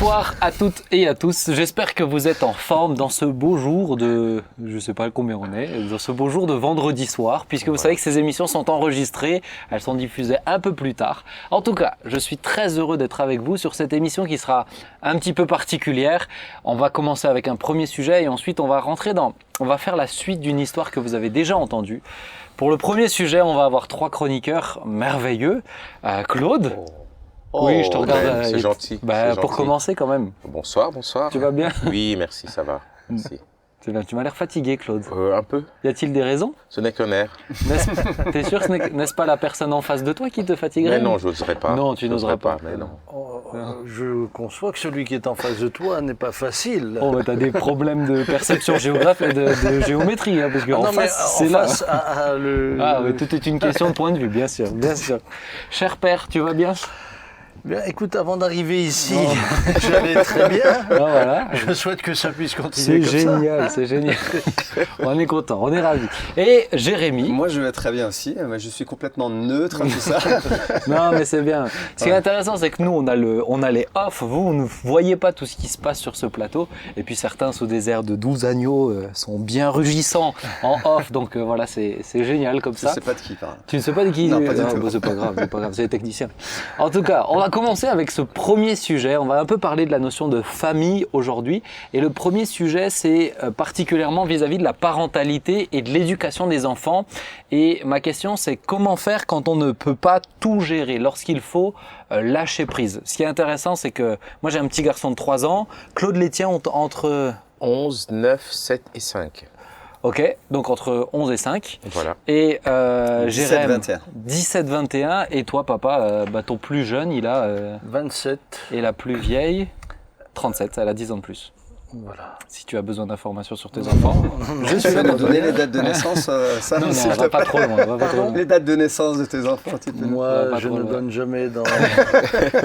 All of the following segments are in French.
Bonsoir à toutes et à tous, j'espère que vous êtes en forme dans ce beau jour de, je sais pas combien on est, dans ce beau jour de vendredi soir, puisque vous savez que ces émissions sont enregistrées, elles sont diffusées un peu plus tard. En tout cas, je suis très heureux d'être avec vous sur cette émission qui sera un petit peu particulière. On va commencer avec un premier sujet et ensuite on va faire la suite d'une histoire que vous avez déjà entendue. Pour le premier sujet, on va avoir 3 chroniqueurs merveilleux. Claude. Oui, je te regarde. C'est gentil. Pour commencer quand même. Bonsoir. Tu vas bien? Oui, merci, ça va. Merci. C'est bien. Tu m'as l'air fatigué, Claude. Un peu. Y a-t-il des raisons? Ce n'est qu'un air. T'es sûr que n'est-ce pas la personne en face de toi qui te fatiguerait? Mais non, je n'oserais pas. Non, tu n'oserais pas. Mais non. Je conçois que celui qui est en face de toi n'est pas facile. Oh, t'as des problèmes de perception géographique et de géométrie, hein, parce qu'en face, c'est là. Ah oui, tout est une question de point de vue, bien sûr, bien sûr. Cher père, tu vas bien? Bien, écoute, avant d'arriver ici, j'allais très bien. Ah, voilà. Je souhaite que ça puisse continuer comme ça. C'est génial. On est content, on est ravis. Et Jérémy? Moi, je vais très bien aussi. Je suis complètement neutre à tout ça. Non, mais c'est bien. Ce qui est intéressant, c'est que nous, on a les off. Vous ne voyez pas tout ce qui se passe sur ce plateau. Et puis certains, sous des airs de 12 agneaux, sont bien rugissants en off. Donc voilà, c'est génial comme ça. Je ne sais pas de qui parle. Tu ne sais pas de qui? Non, pas du tout. Bah, c'est pas grave, c'est les techniciens. En tout cas, on va commencer avec ce premier sujet. On va un peu parler de la notion de famille aujourd'hui. Et le premier sujet, c'est particulièrement vis-à-vis de la parentalité et de l'éducation des enfants. Et ma question, c'est comment faire quand on ne peut pas tout gérer, lorsqu'il faut lâcher prise. Ce qui est intéressant, c'est que moi, j'ai un petit garçon de 3 ans. Claude, les tiens ont entre 11, 9, 7 et 5. Ok, donc entre 11 et 5. Voilà. Et Jérém, 17-21. 17-21. Et toi, papa, ton plus jeune, il a 27. Et la plus vieille, 37. Elle a 10 ans de plus. Voilà. Si tu as besoin d'informations sur tes enfants, je suis là pour donner les dates de naissance. Ça, non, on va pas trop loin. Les dates de naissance de tes enfants, tu peux. Moi, je ne donne jamais dans.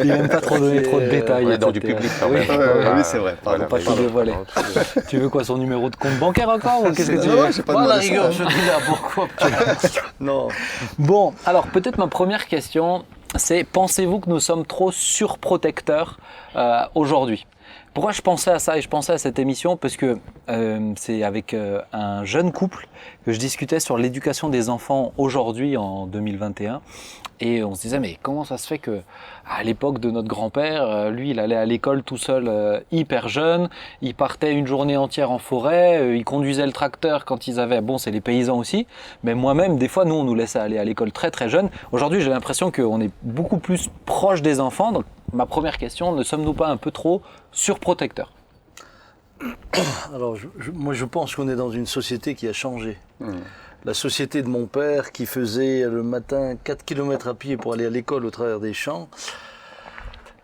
Il n'aime pas trop donner trop de détails. On est dans du public quand même. Oui, c'est vrai. Voilà, pas tout dévoiler. Tu veux quoi, son numéro de compte bancaire encore ou qu'est-ce que tu veux? Non, j'ai pas demandé la rigueur, je dis là, pourquoi? Non. Bon, alors peut-être ma première question, c'est pensez-vous que nous sommes trop surprotecteurs aujourd'hui? Pourquoi je pensais à ça et je pensais à cette émission? Parce que c'est avec un jeune couple que je discutais sur l'éducation des enfants aujourd'hui en 2021 et on se disait mais comment ça se fait que à l'époque de notre grand-père, lui il allait à l'école tout seul hyper jeune, il partait une journée entière en forêt, il conduisait le tracteur quand ils avaient, bon c'est les paysans aussi, mais moi-même des fois nous on nous laissait aller à l'école très très jeune. Aujourd'hui j'ai l'impression qu'on est beaucoup plus proche des enfants, donc ma première question, ne sommes-nous pas un peu trop surprotecteurs? Alors, moi, je pense qu'on est dans une société qui a changé. La société de mon père qui faisait le matin 4 km à pied pour aller à l'école au travers des champs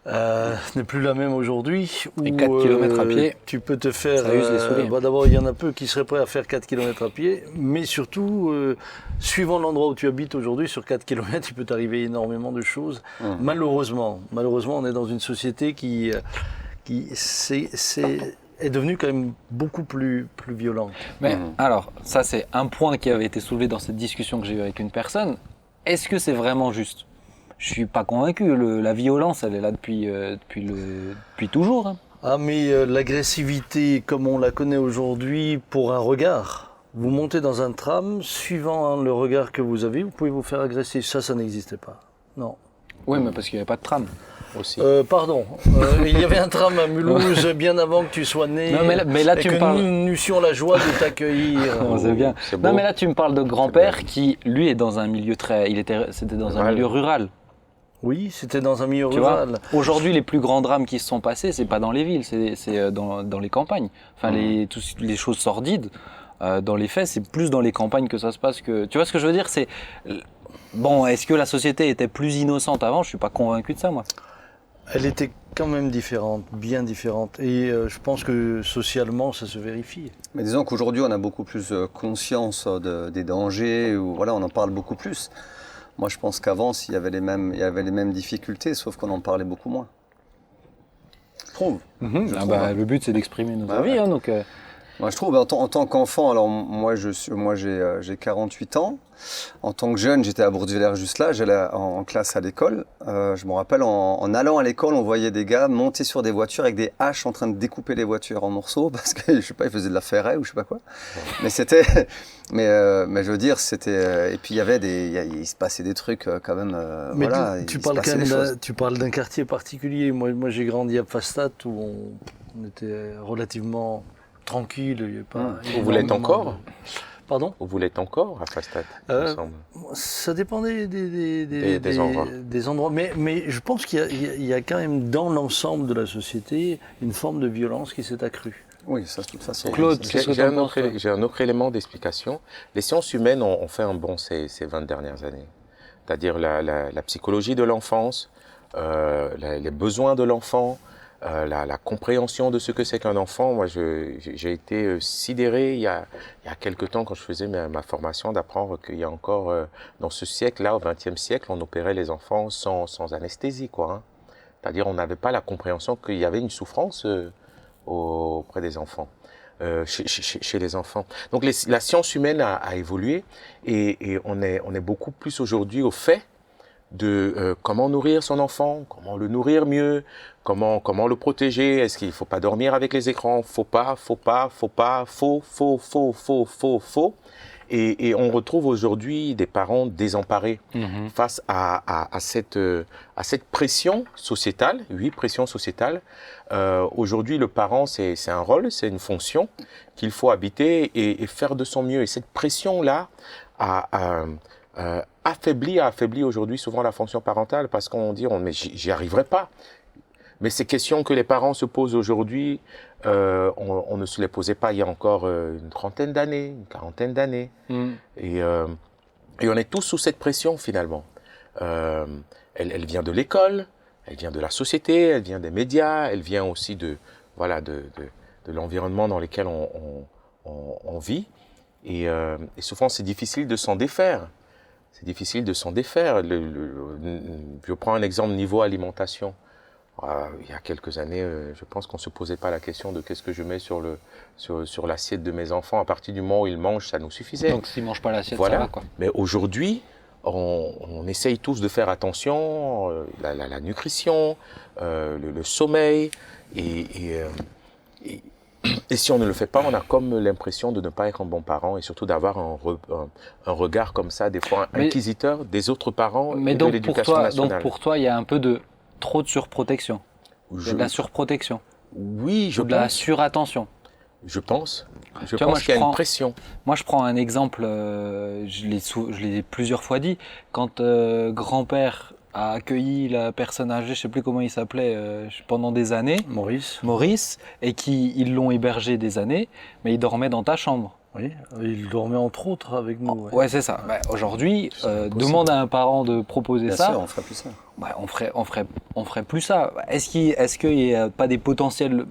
n'est plus la même aujourd'hui. Et 4 km à pied, tu peux te faire... ça use les souvenirs. D'abord, il y en a peu qui seraient prêts à faire 4 km à pied, mais surtout, suivant l'endroit où tu habites aujourd'hui, sur 4 km, il peut t'arriver énormément de choses. Malheureusement, on est dans une société qui est devenue quand même beaucoup plus violente. Mais alors, ça c'est un point qui avait été soulevé dans cette discussion que j'ai eue avec une personne. Est-ce que c'est vraiment juste? Je suis pas convaincu. La violence, elle est là depuis toujours. Hein. Ah, mais l'agressivité, comme on la connaît aujourd'hui, pour un regard. Vous montez dans un tram, suivant le regard que vous avez, vous pouvez vous faire agresser. Ça n'existait pas. Non. Oui, mais parce qu'il n'y avait pas de tram. Aussi. Pardon, il y avait un tram à Mulhouse bien avant que tu sois né. Non, mais là tu me parles. Nous eussions la joie de t'accueillir. C'est bien. C'est beau. Non, mais là tu me parles de grand-père qui, lui, est dans un milieu c'était dans un milieu rural. Oui, c'était dans un milieu Tu rural. vois, aujourd'hui, les plus grands drames qui se sont passés, c'est pas dans les villes, c'est dans les campagnes. Enfin, les choses sordides, dans les faits, c'est plus dans les campagnes que ça se passe que. Tu vois ce que je veux dire? C'est bon. Est-ce que la société était plus innocente avant? Je suis pas convaincu de ça, moi. Elle était quand même différente, bien différente. Et je pense que socialement, ça se vérifie. Mais disons qu'aujourd'hui, on a beaucoup plus conscience des dangers, ou voilà, on en parle beaucoup plus. Moi, je pense qu'avant, il y avait les mêmes difficultés, sauf qu'on en parlait beaucoup moins. Je trouve. Le but, c'est d'exprimer nos avis, ouais. hein, donc. Moi, je trouve, en tant qu'enfant, alors moi j'ai 48 ans. En tant que jeune, j'étais à Bourdieu-Villers juste là, j'allais en classe à l'école. Je me rappelle, en allant à l'école, on voyait des gars monter sur des voitures avec des haches en train de découper les voitures en morceaux parce que, je sais pas, ils faisaient de la ferraille ou je sais pas quoi. Mais mais je veux dire, c'était... et puis il se passait des trucs quand même, Mais voilà. tu parles quand même tu parles d'un quartier particulier. Moi j'ai grandi à Pfastatt où on était relativement tranquille. Il y avait pas Vous l'êtes encore Pardon? Vous l'êtes encore à Pfastatt, il me semble. Ça dépendait Des endroits. Des endroits. Mais je pense qu'il y a quand même dans l'ensemble de la société une forme de violence qui s'est accrue. Oui, ça de toute façon. Claude, qu'est-ce que tu en penses, toi? J'ai un autre élément d'explication. Les sciences humaines ont fait un bond ces 20 dernières années. C'est-à-dire la psychologie de l'enfance, les besoins de l'enfant, la compréhension de ce que c'est qu'un enfant. Moi, j'ai été sidéré il y a quelque temps quand je faisais ma formation d'apprendre qu'il y a encore, dans ce siècle-là, au XXe siècle, on opérait les enfants sans anesthésie, quoi. Hein. C'est-à-dire on n'avait pas la compréhension qu'il y avait une souffrance auprès des enfants, chez les enfants. Donc la science humaine a évolué et on est beaucoup plus aujourd'hui au fait de comment nourrir son enfant, comment le nourrir mieux, comment le protéger. Est-ce qu'il ne faut pas dormir avec les écrans? Faut pas, faut. Et on retrouve aujourd'hui des parents désemparés face à cette pression sociétale, pression sociétale. Aujourd'hui, le parent, c'est un rôle, c'est une fonction qu'il faut habiter et faire de son mieux. Et cette pression-là affaiblit aujourd'hui souvent la fonction parentale parce qu'on dit mais j'y arriverai pas. Mais ces questions que les parents se posent aujourd'hui, on ne se les posait pas il y a encore une trentaine d'années, une quarantaine d'années. Et on est tous sous cette pression finalement. Elle vient de l'école, elle vient de la société, elle vient des médias, elle vient aussi de l'environnement dans lequel on vit. Et souvent c'est difficile de s'en défaire. C'est difficile de s'en défaire. Je prends un exemple niveau alimentation. Il y a quelques années, je pense qu'on ne se posait pas la question de qu'est-ce que je mets sur l'assiette de mes enfants. À partir du moment où ils mangent, ça nous suffisait. Donc s'ils ne mangent pas l'assiette, voilà. ça va, quoi. Mais aujourd'hui, on essaye tous de faire attention, la nutrition, le sommeil. Et si on ne le fait pas, on a comme l'impression de ne pas être un bon parent et surtout d'avoir un regard comme ça, des fois inquisiteur des autres parents et de l'éducation nationale. Donc pour toi, il y a un peu de trop de surprotection. Il y a de la surprotection. Oui, de la surattention. Je pense. Je pense qu'il y a une pression. Moi, je prends un exemple, je l'ai plusieurs fois dit. Quand grand-père a accueilli la personne âgée, je ne sais plus comment il s'appelait, pendant des années. Maurice, et ils l'ont hébergé des années, mais il dormait dans ta chambre. Oui, il dormait entre autres avec nous. Ouais, c'est ça. Aujourd'hui, demande à un parent de proposer Bien ça. sûr, on ferait plus ça. On ferait plus ça. Est-ce qu'il n'y avait pas des potentielles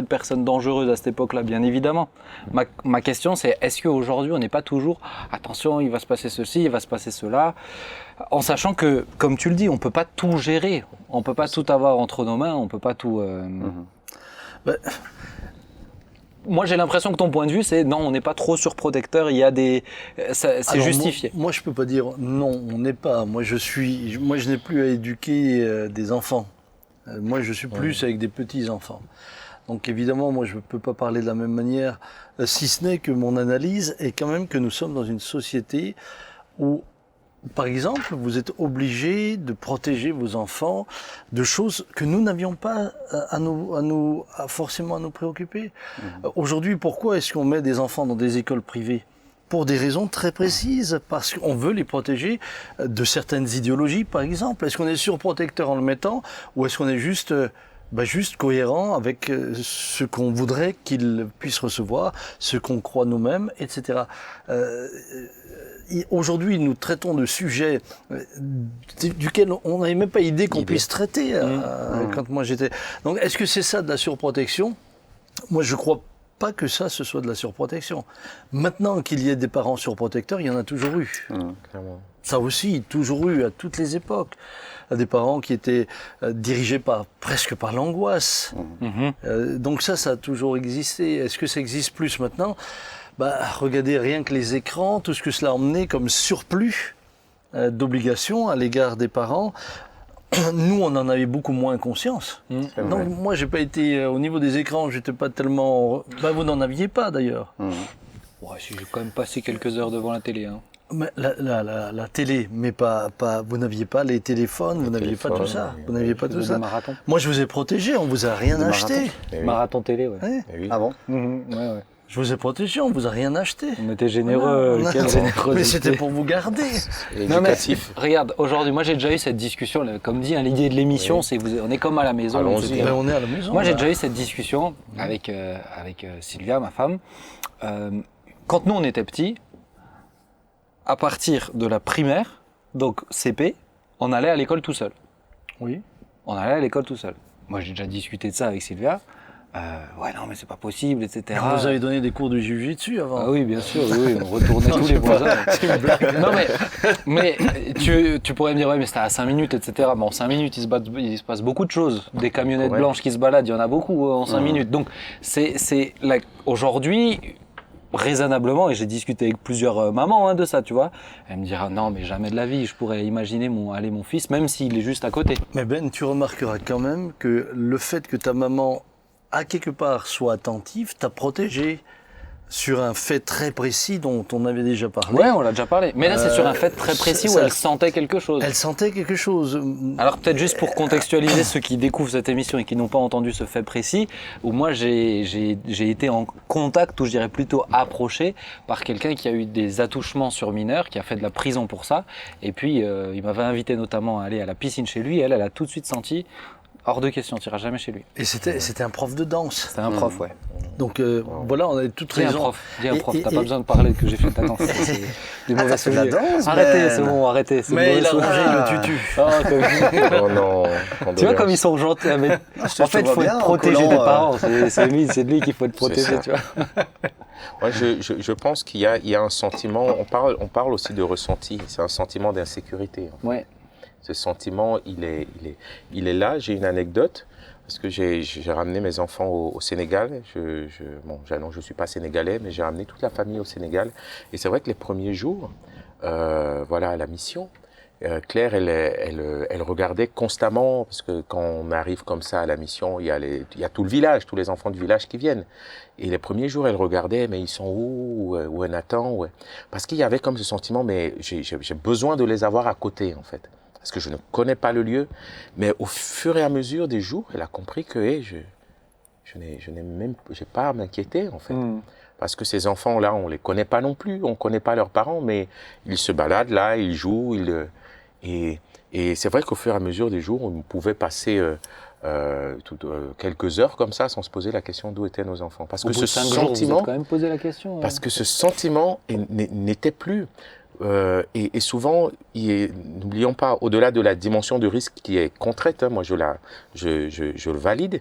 personnes dangereuses à cette époque-là? Bien évidemment. Ma question, c'est est-ce qu'aujourd'hui, on n'est pas toujours attention, il va se passer ceci, il va se passer cela, en sachant que, comme tu le dis, on ne peut pas tout gérer, on ne peut pas tout avoir entre nos mains, on ne peut pas tout. Moi, j'ai l'impression que ton point de vue, c'est non, on n'est pas trop surprotecteur. Il y a c'est justifié. Moi, je peux pas dire non, on n'est pas. Moi, je n'ai plus à éduquer des enfants. Moi, je suis plus avec des petits enfants. Donc, évidemment, moi, je ne peux pas parler de la même manière, si ce n'est que mon analyse est quand même que nous sommes dans une société où, par exemple, vous êtes obligé de protéger vos enfants de choses que nous n'avions pas forcément à nous préoccuper. Aujourd'hui, pourquoi est-ce qu'on met des enfants dans des écoles privées? Pour des raisons très précises, parce qu'on veut les protéger de certaines idéologies, par exemple. Est-ce qu'on est surprotecteur en le mettant, ou est-ce qu'on est juste cohérent avec ce qu'on voudrait qu'ils puissent recevoir, ce qu'on croit nous-mêmes, etc. Aujourd'hui, nous traitons de sujets duquel on n'avait même pas idée qu'on puisse traiter quand moi j'étais. Donc, est-ce que c'est ça de la surprotection? Moi, je crois pas que ça, ce soit de la surprotection. Maintenant qu'il y ait des parents surprotecteurs, il y en a toujours eu. Clairement. Ça aussi, toujours eu, à toutes les époques. Des parents qui étaient dirigés presque par l'angoisse. Donc ça a toujours existé. Est-ce que ça existe plus maintenant ? Regardez rien que les écrans, tout ce que cela a emmené comme surplus d'obligations à l'égard des parents. Nous, on en avait beaucoup moins conscience. Donc moi, j'ai pas été au niveau des écrans, j'étais pas tellement. Vous n'en aviez pas d'ailleurs. Ouais, j'ai quand même passé quelques heures devant la télé. Hein. Mais la télé, mais pas. Vous n'aviez pas les téléphones, vous n'aviez pas tout ça. Vous n'aviez pas tout ça. Marathon. Moi, je vous ai protégé, on vous a rien acheté. Marathon télé, ouais. Oui. Ah bon? Ouais. Je vous ai protégé, on vous a rien acheté. On était généreux. Quelle générosité. Mais c'était pour vous garder. Non mais Éducatif. regarde, aujourd'hui, moi j'ai déjà eu cette discussion, comme dit, l'idée de l'émission, c'est on est comme à la maison. Allons-y. etc. On est à la maison. Moi j'ai là. déjà eu cette discussion avec Sylvia, ma femme. Quand nous on était petits, à partir de la primaire, donc CP, on allait à l'école tout seul. Oui. On allait à l'école tout seul. Moi j'ai déjà discuté de ça avec Sylvia. Ouais non mais c'est pas possible, etc. On vous avait donné des cours de jiu-jitsu avant. Ah oui, bien sûr, oui, on retournait tous les voisins. C'est une blague. Non mais tu pourrais me dire, ouais mais c'était à 5 minutes, etc. Bon, en 5 minutes, il se passe beaucoup de choses. Des camionnettes blanches qui se baladent, il y en a beaucoup en 5 minutes. Donc c'est aujourd'hui, raisonnablement, et j'ai discuté avec plusieurs mamans de ça, tu vois. Elle me dira, non mais jamais de la vie, je pourrais imaginer mon fils, même s'il est juste à côté. Mais Ben, tu remarqueras quand même que le fait que ta maman, à quelque part, soit attentive, t'a protégé sur un fait très précis dont on avait déjà parlé. Ouais, on l'a déjà parlé. Mais là, c'est sur un fait très précis où ça- elle sentait quelque chose. Elle sentait quelque chose. Alors peut-être juste pour contextualiser ceux qui découvrent cette émission et qui n'ont pas entendu ce fait précis, où moi j'ai été en contact, ou je dirais plutôt approché, par quelqu'un qui a eu des attouchements sur mineurs, qui a fait de la prison pour ça. Et puis il m'avait invité notamment à aller à la piscine chez lui, et elle a tout de suite senti, hors de question, tu n'iras jamais chez lui. Et c'était un prof de danse. C'était un prof, ouais. Donc voilà, on avait toute Dis un raison. prof, t'as Et- pas besoin de parler que j'ai fait de la danse. C'est des mauvais t'as fait de la souvenirs. danse, Arrêtez, Ben. c'est bon, arrêtez. c'est Mais de il a mauvais rangé souvenirs. le tutu. Ah, comme- Oh non. Tu vois comme ils sont gentils. Mais je en te fait, il vois faut bien te en protéger collant, des parents. C'est de lui qu'il faut te C'est protéger, ça. tu vois. Moi, je pense qu'il y a un sentiment, on parle aussi de ressenti, c'est un sentiment d'insécurité. Ouais. Ce sentiment, il est là. J'ai une anecdote, parce que j'ai ramené mes enfants au Sénégal. Je suis pas sénégalais, mais j'ai ramené toute la famille au Sénégal. Et c'est vrai que les premiers jours, à la mission, Claire, elle regardait constamment, parce que quand on arrive comme ça à la mission, il y a tout le village, tous les enfants du village qui viennent. Et les premiers jours, elle regardait, mais ils sont où est Nathan Parce qu'il y avait comme ce sentiment, mais j'ai besoin de les avoir à côté, en fait. Parce que je ne connais pas le lieu. Mais au fur et à mesure des jours, elle a compris que je n'ai pas à m'inquiéter, en fait. Parce que ces enfants-là, on ne les connaît pas non plus, on ne connaît pas leurs parents, mais ils se baladent là, ils jouent, et c'est vrai qu'au fur et à mesure des jours, on pouvait passer quelques heures comme ça sans se poser la question d'où étaient nos enfants. Parce Au que bout de ce 5 jours, vous sentiment, êtes quand même posé la question. parce que ce sentiment n'était plus. Et souvent, n'oublions pas, au-delà de la dimension de risque qui est concrète, moi je le valide,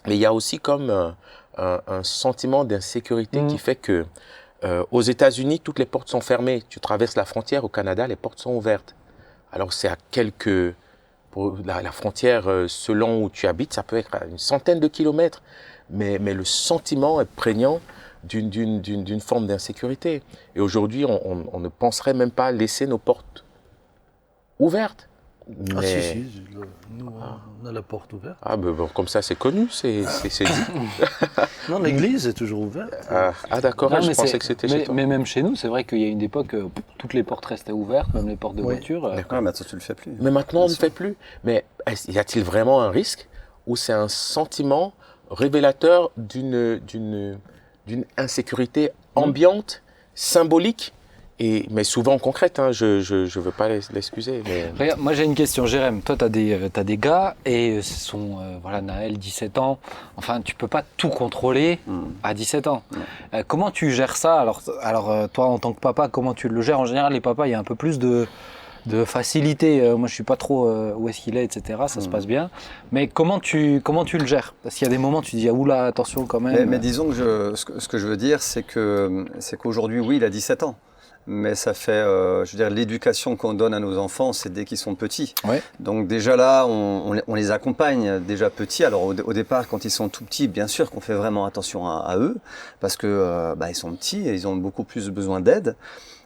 mais il y a aussi comme un sentiment d'insécurité qui fait que aux États-Unis, toutes les portes sont fermées. Tu traverses la frontière, au Canada, les portes sont ouvertes. Alors c'est la frontière, selon où tu habites, ça peut être à une centaine de kilomètres, mais le sentiment est prégnant d'une forme d'insécurité. Et aujourd'hui, on ne penserait même pas laisser nos portes ouvertes. Ah Mais- si, nous on a la porte ouverte. Ah, bon, comme ça, c'est connu, c'est dit. Non, l'église est toujours ouverte. D'accord, Non, je mais pensais que c'était chez toi. mais même chez nous, c'est vrai qu'il y a une époque, toutes les portes restaient ouvertes, même les portes de Oui. voiture. Ouais, mais attends, tu le fais plus. Mais maintenant, on ne fait plus. Mais y a-t-il vraiment un risque ou c'est un sentiment révélateur d'une insécurité ambiante, symbolique, mais souvent concrète, hein, je ne veux pas l'excuser. Mais... Regarde, moi j'ai une question, Jérém. Toi, tu as des gars et ce sont, Naël, 17 ans. Enfin, tu peux pas tout contrôler à 17 ans. Comment tu gères ça? Alors toi, en tant que papa, comment tu le gères? En général, les papas, il y a un peu plus de de facilité. Moi, je suis pas trop où est-ce qu'il est, etc. Ça se passe bien. Mais comment tu le gères? Parce qu'il y a des moments où tu dis, ah, oula, attention quand même. Mais disons que ce que je veux dire, c'est qu'aujourd'hui, oui, il a 17 ans. Mais ça fait, je veux dire, l'éducation qu'on donne à nos enfants, c'est dès qu'ils sont petits. Ouais. Donc déjà là, on les accompagne déjà petits. Alors au départ, quand ils sont tout petits, bien sûr qu'on fait vraiment attention à eux, parce que ils sont petits et ils ont beaucoup plus besoin d'aide.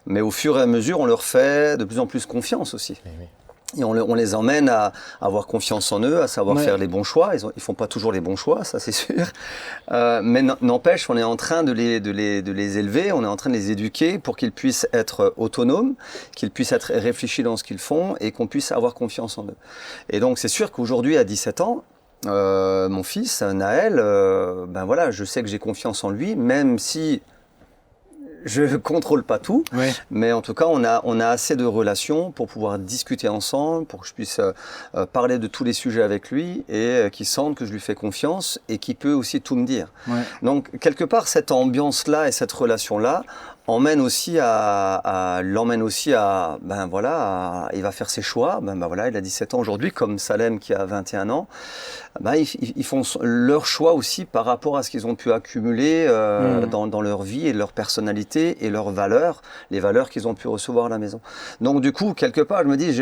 Mais au fur et à mesure, on leur fait de plus en plus confiance aussi. Oui. Et on les emmène à avoir confiance en eux, à savoir faire les bons choix. Ils font pas toujours les bons choix, ça c'est sûr. Mais n'empêche, on est en train de les élever, on est en train de les éduquer pour qu'ils puissent être autonomes, qu'ils puissent être réfléchis dans ce qu'ils font et qu'on puisse avoir confiance en eux. Et donc c'est sûr qu'aujourd'hui, à 17 ans, mon fils, Naël, je sais que j'ai confiance en lui, même si je contrôle pas tout, mais en tout cas, on a assez de relations pour pouvoir discuter ensemble, pour que je puisse parler de tous les sujets avec lui et qu'il sente que je lui fais confiance et qu'il peut aussi tout me dire. Ouais. Donc, quelque part, cette ambiance-là et cette relation-là l'emmène aussi il va faire ses choix. Il a 17 ans aujourd'hui, comme Salem qui a 21 ans. Ils font leur choix aussi par rapport à ce qu'ils ont pu accumuler dans leur vie et leur personnalité et leurs valeurs, les valeurs qu'ils ont pu recevoir à la maison. Donc du coup, quelque part, je me dis,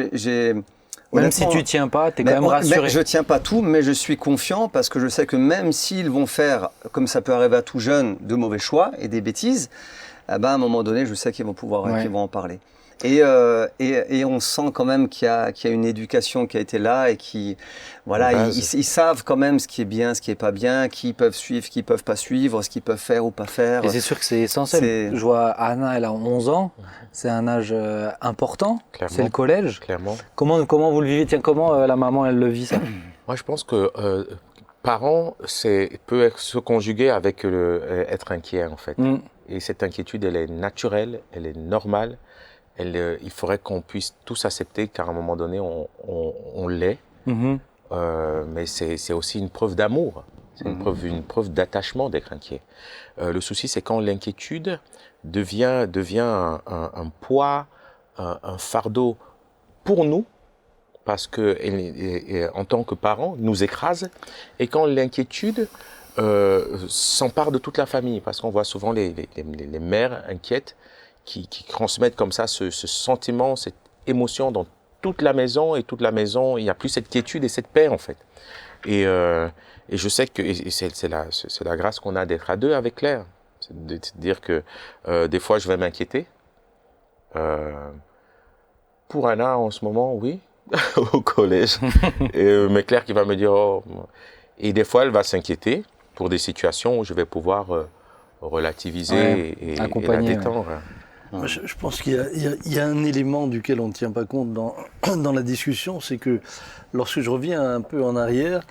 même si tu tiens pas, tu es quand même rassuré. Je tiens pas tout, mais je suis confiant parce que je sais que même s'ils vont faire, comme ça peut arriver à tout jeune, de mauvais choix et des bêtises, à un moment donné, je sais qu'ils vont qu'ils vont en parler. Et on sent quand même qu'il y a une éducation qui a été là et qui, ils savent quand même ce qui est bien, ce qui est pas bien, qui peuvent suivre, qui peuvent pas suivre, ce qu'ils peuvent faire ou pas faire. Et c'est sûr que c'est essentiel. Je vois Anna, elle a 11 ans, c'est un âge important, c'est le collège. Clairement. Comment vous le vivez? Tiens, comment la maman, elle le vit ça? Moi, je pense que parents, peut se conjuguer avec être inquiet en fait. Et cette inquiétude, elle est naturelle, elle est normale. Il faudrait qu'on puisse tous accepter qu'à un moment donné, on l'est. Mais c'est aussi une preuve d'amour. C'est une preuve d'attachement d'être inquiet. Le souci, c'est quand l'inquiétude devient un poids, un fardeau pour nous, parce que en tant que parents, nous écrase. Et quand l'inquiétude s'empare de toute la famille, parce qu'on voit souvent les mères inquiètes qui transmettent comme ça ce sentiment, cette émotion dans toute la maison, et toute la maison, il n'y a plus cette quiétude et cette paix en fait. Et je sais que c'est la grâce qu'on a d'être à deux avec Claire, c'est de dire que des fois je vais m'inquiéter. Pour Anna en ce moment, oui, au collège, mais Claire qui va me dire et des fois elle va s'inquiéter pour des situations où je vais pouvoir relativiser et la détendre. Ouais. Je pense qu'il y a un élément duquel on ne tient pas compte dans la discussion, c'est que lorsque je reviens un peu en arrière,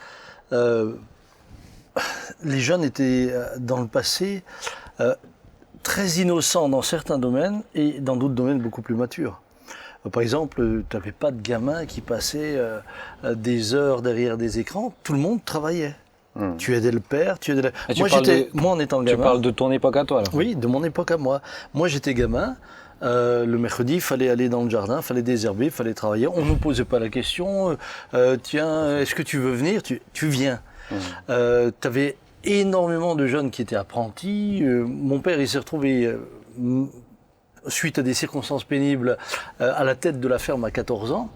les jeunes étaient dans le passé très innocents dans certains domaines et dans d'autres domaines beaucoup plus matures. Par exemple, tu n'avais pas de gamins qui passaient des heures derrière des écrans, tout le monde travaillait. Tu aidais le père, moi en étant gamin. Tu parles de ton époque à toi là. Oui, de mon époque à moi. Moi j'étais gamin, le mercredi il fallait aller dans le jardin, il fallait désherber, il fallait travailler. On ne nous posait pas la question, tiens, est-ce que tu veux venir? Tu viens. Tu avais énormément de jeunes qui étaient apprentis. Mon père il s'est retrouvé, suite à des circonstances pénibles, à la tête de la ferme à 14 ans.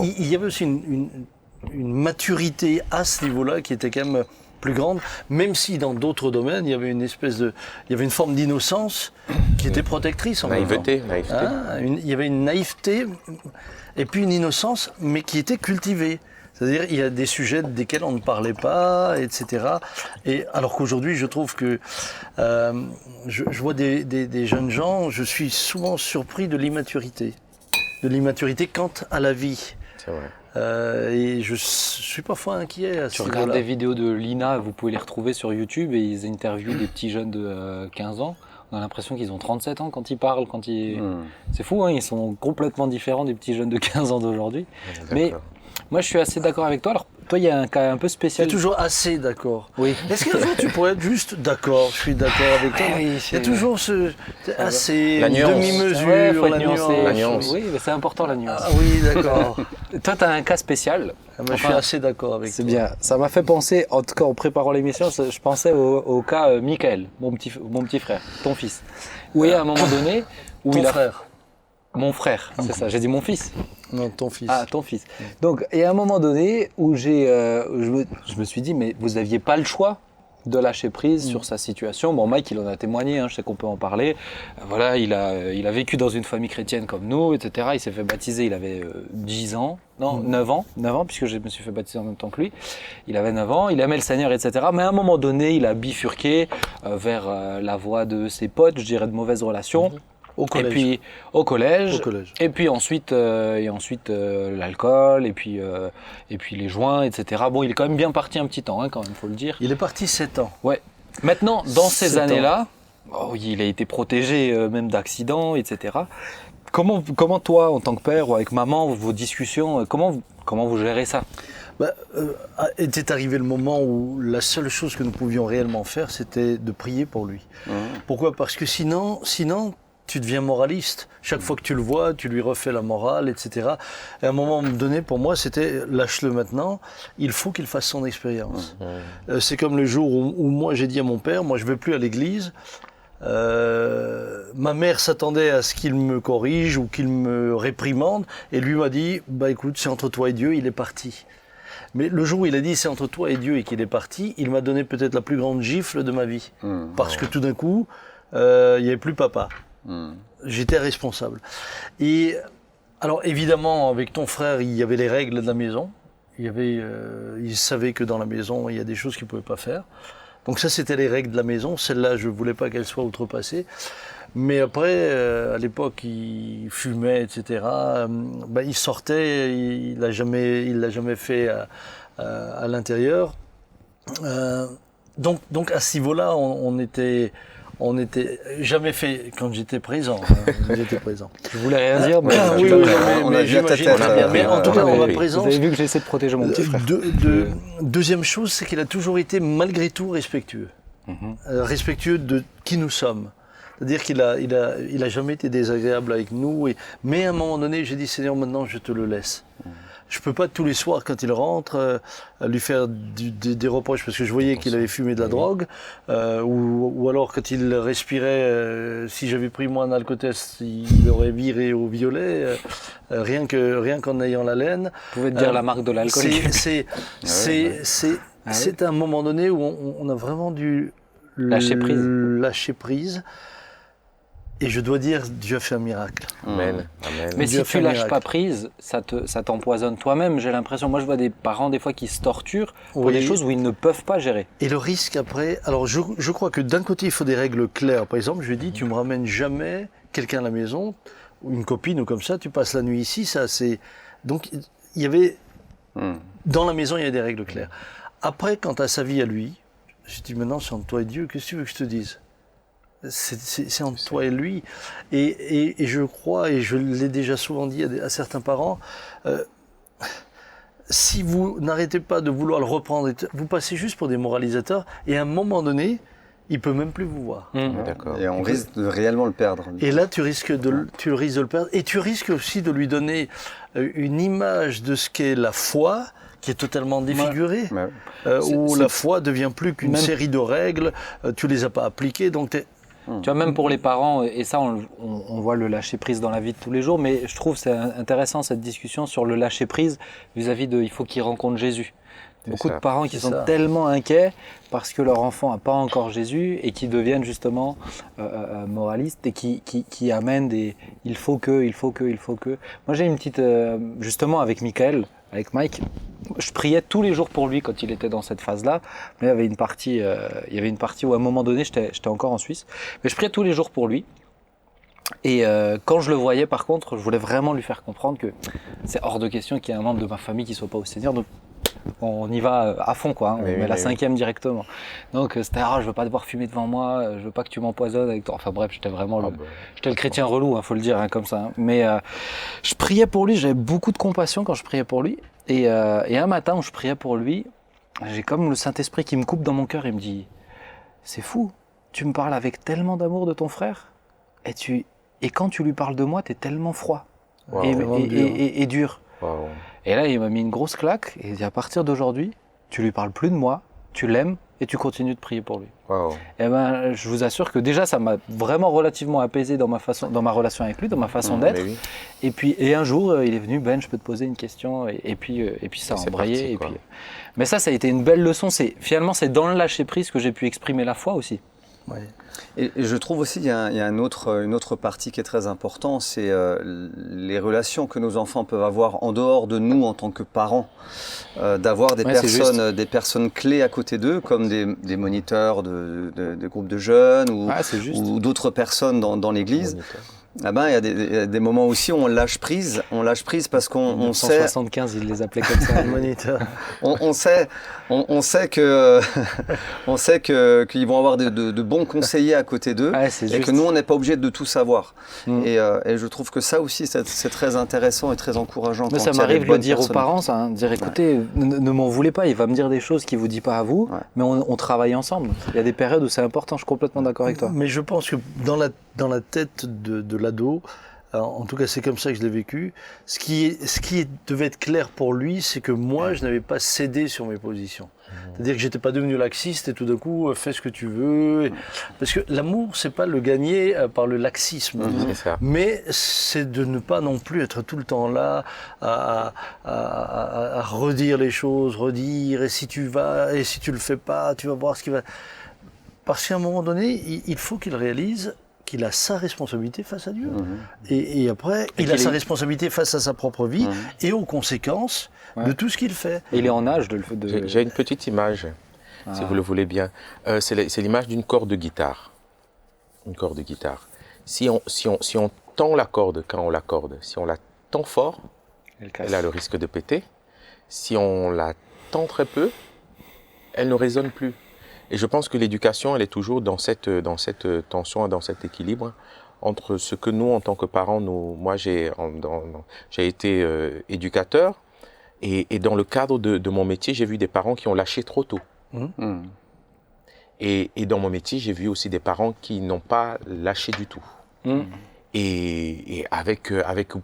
Il y avait aussi une maturité à ce niveau-là qui était quand même plus grande, même si dans d'autres domaines, il y avait une forme d'innocence qui était protectrice. Naïveté. Il y avait une naïveté et puis une innocence, mais qui était cultivée. C'est-à-dire, il y a des sujets desquels on ne parlait pas, etc. Et alors qu'aujourd'hui, je trouve que je vois des jeunes gens, je suis souvent surpris de l'immaturité quant à la vie. C'est vrai. Et je suis parfois inquiet à ce niveau-là. Tu regardes des vidéos de Lina, vous pouvez les retrouver sur YouTube, et ils interviewent des petits jeunes de 15 ans. On a l'impression qu'ils ont 37 ans quand ils parlent. C'est fou, hein, ils sont complètement différents des petits jeunes de 15 ans d'aujourd'hui. Mais moi, je suis assez d'accord avec toi. Alors, Toi, il y a un cas un peu Tu es spécial. toujours assez d'accord. Oui. Est-ce qu'un jour tu pourrais être juste d'accord? Je suis d'accord avec toi. Oui, Il y a c'est- toujours ce assez, La nuance. demi-mesure, Ouais, faut être la nuancé. nuance. La nuance. Oui, mais c'est important la nuance. Ah oui, d'accord. Toi, tu as un cas spécial. Je suis assez d'accord avec C'est toi. bien. Ça m'a fait penser, en tout cas en préparant l'émission, je pensais au cas Michael, mon petit frère, ton fils. Où il y a un moment donné où Ton il a. frère. Mon frère, c'est ça. J'ai dit mon fils. Non, ton fils. Ah, ton fils. Donc, il y a un moment donné où je me suis dit, mais vous n'aviez pas le choix de lâcher prise sur sa situation. Bon, Mike, il en a témoigné, je sais qu'on peut en parler. Voilà, il a vécu dans une famille chrétienne comme nous, etc. Il s'est fait baptiser, il avait 10 ans, non, 9 ans, puisque je me suis fait baptiser en même temps que lui. Il avait 9 ans, il aimait le Seigneur, etc. Mais à un moment donné, il a bifurqué vers la voie de ses potes, je dirais de mauvaises relations. Au collège. Et puis au collège. Au collège. Et puis ensuite, l'alcool, et puis les joints, etc. Bon, il est quand même bien parti un petit temps, quand même, faut le dire. Il est parti 7 ans. Ouais. Maintenant, dans ces 7 ans. années-là, il a été protégé même d'accidents, etc. Comment toi, en tant que père ou avec maman, vos discussions, comment vous gérez ça? Était arrivé le moment où la seule chose que nous pouvions réellement faire, c'était de prier pour lui. Pourquoi? Parce que sinon, tu deviens moraliste. Chaque fois que tu le vois, tu lui refais la morale, etc. Et à un moment donné, pour moi, c'était lâche-le maintenant. Il faut qu'il fasse son expérience. C'est comme le jour où moi j'ai dit à mon père, moi je vais plus à l'église. Ma mère s'attendait à ce qu'il me corrige ou qu'il me réprimande, et lui m'a dit, bah écoute, c'est entre toi et Dieu, il est parti. Mais le jour où il a dit c'est entre toi et Dieu et qu'il est parti, il m'a donné peut-être la plus grande gifle de ma vie. Parce que tout d'un coup, il n'y avait plus papa. J'étais responsable. Et alors évidemment, avec ton frère, il y avait les règles de la maison. Il savait que dans la maison, il y a des choses qu'il ne pouvait pas faire. Donc ça, c'était les règles de la maison. Celle-là, je ne voulais pas qu'elle soit outrepassée. Mais après, à l'époque, il fumait, etc. Il sortait, il l'a jamais fait à l'intérieur. Donc à ce niveau-là, on était jamais fait quand j'étais présent. J'étais présent. Je voulais rien dire, mais Oui, on a vu à ta j'imagine. tête. Mais en tout cas, dans ma vous présence. avez vu que j'essaie de protéger mon petit frère. Deuxième chose, c'est qu'il a toujours été malgré tout respectueux. Respectueux de qui nous sommes. C'est-à-dire qu'il a jamais été désagréable avec nous. Mais à un moment donné, j'ai dit, Seigneur, maintenant, je te le laisse. Je peux pas tous les soirs, quand il rentre, lui faire des reproches, parce que je voyais qu'il avait fumé de la drogue, ou alors quand il respirait, si j'avais pris moi un alcotest, il aurait viré au violet, rien qu'en ayant la laine. Vous pouvez te dire la marque de l'alcool. C'est un moment donné où on a vraiment dû lâcher prise. Et je dois dire, Dieu a fait un miracle. Amen. Mais Dieu si a fait tu un lâches miracle. pas prise, ça t'empoisonne toi-même. J'ai l'impression, moi je vois des parents des fois qui se torturent pour Oui. des choses où ils ne peuvent pas gérer. Et le risque après, alors je crois que d'un côté il faut des règles claires. Par exemple, je lui ai dit, tu me ramènes jamais quelqu'un à la maison, ou une copine ou comme ça, tu passes la nuit ici, ça c'est... Donc il y avait, dans la maison il y a des règles claires. Après, quant à sa vie à lui, j'ai dit maintenant c'est entre toi et Dieu, qu'est-ce que tu veux que je te dise? C'est entre toi et lui. Et je crois, et je l'ai déjà souvent dit à certains parents, si vous n'arrêtez pas de vouloir le reprendre, vous passez juste pour des moralisateurs, et à un moment donné, il peut même plus vous voir. D'accord. Et on risque de réellement le perdre. Et là, tu risques de le perdre, et tu risques aussi de lui donner une image de ce qu'est la foi, qui est totalement défigurée, où la foi devient plus qu'une série de règles, tu les as pas appliquées, donc Tu vois, même pour les parents, et ça on voit le lâcher prise dans la vie de tous les jours, mais je trouve c'est intéressant cette discussion sur le lâcher prise vis-à-vis de il faut qu'ils rencontrent Jésus. Beaucoup de parents qui sont tellement inquiets parce que leur enfant n'a pas encore Jésus et qui deviennent justement moralistes et qui amènent des il faut que. Moi j'ai une petite, justement avec Michael, avec Mike, je priais tous les jours pour lui quand il était dans cette phase-là. Mais il y avait une partie où à un moment donné j'étais encore en Suisse, mais je priais tous les jours pour lui. Et quand je le voyais, par contre, je voulais vraiment lui faire comprendre que c'est hors de question qu'il y ait un membre de ma famille qui soit pas au Seigneur. Donc on y va à fond, quoi. Hein. On Mais met oui, la mais 5e directement. Donc c'était, je veux pas devoir fumer devant moi, je veux pas que tu m'empoisonnes avec toi. Enfin bref, j'étais vraiment j'étais le chrétien relou, hein, faut le dire, hein, comme ça. Hein. Mais je priais pour lui, j'avais beaucoup de compassion quand je priais pour lui. Et un matin où je priais pour lui, j'ai comme le Saint-Esprit qui me coupe dans mon cœur et me dit, c'est fou, tu me parles avec tellement d'amour de ton frère et quand tu lui parles de moi, t'es tellement froid Wow. et dur. Wow. Et là, il m'a mis une grosse claque et il dit, à partir d'aujourd'hui, tu lui parles plus de moi, tu l'aimes et tu continues de prier pour lui. Wow. Et ben, je vous assure que déjà, ça m'a vraiment relativement apaisé dans ma relation avec lui, dans ma façon d'être. Mais oui. Et un jour, il est venu, Ben, je peux te poser une question, et puis ça a C'est embrayé. parti, quoi. Mais ça a été une belle leçon. Finalement, c'est dans le lâcher prise que j'ai pu exprimer la foi aussi. Ouais. Et je trouve aussi qu'il y a une autre partie qui est très importante, c'est les relations que nos enfants peuvent avoir en dehors de nous en tant que parents. D'avoir des personnes clés à côté d'eux, comme des moniteurs de groupes de jeunes ou d'autres personnes dans l'église. Ah ben, il y a des moments aussi où on lâche prise parce qu'on sait. 175, ils les appelaient comme ça, les moniteurs. On sait qu'ils vont avoir de bons conseillers à côté d'eux et que nous on n'est pas obligé de tout savoir. Et je trouve que ça aussi c'est très intéressant et très encourageant. Mais ça m'arrive de le dire aux parents, ça, hein, dire écoutez, ne m'en voulez pas, il va me dire des choses qu'il vous dit pas à vous, mais on travaille ensemble. Il y a des périodes où c'est important, je suis complètement d'accord avec toi. Mais je pense que dans la tête de l'ado, en tout cas c'est comme ça que je l'ai vécu, ce qui devait être clair pour lui, c'est que moi je n'avais pas cédé sur mes positions. C'est-à-dire que j'étais pas devenu laxiste et tout d'un coup fais ce que tu veux. Parce que l'amour c'est pas le gagner par le laxisme, C'est ça. mais c'est de ne pas non plus être tout le temps là à redire les choses, et si tu le fais pas, tu vas voir ce qui va. Parce qu'à un moment donné, il faut qu'il réalise qu'il a sa responsabilité face à Dieu. Et après, il a sa responsabilité face à sa propre vie et aux conséquences de tout ce qu'il fait. Et il est en âge de le faire. J'ai une petite image, si vous le voulez bien. C'est l'image d'une corde de guitare. Une corde de guitare. Si on tend la corde quand on l'accorde, si on la tend fort, elle a le risque de péter. Si on la tend très peu, elle ne résonne plus. Et je pense que l'éducation, elle est toujours dans cette tension, dans cet équilibre entre ce que nous, en tant que parents, moi j'ai été éducateur et dans le cadre de mon métier, j'ai vu des parents qui ont lâché trop tôt. Et dans mon métier, j'ai vu aussi des parents qui n'ont pas lâché du tout. Et avec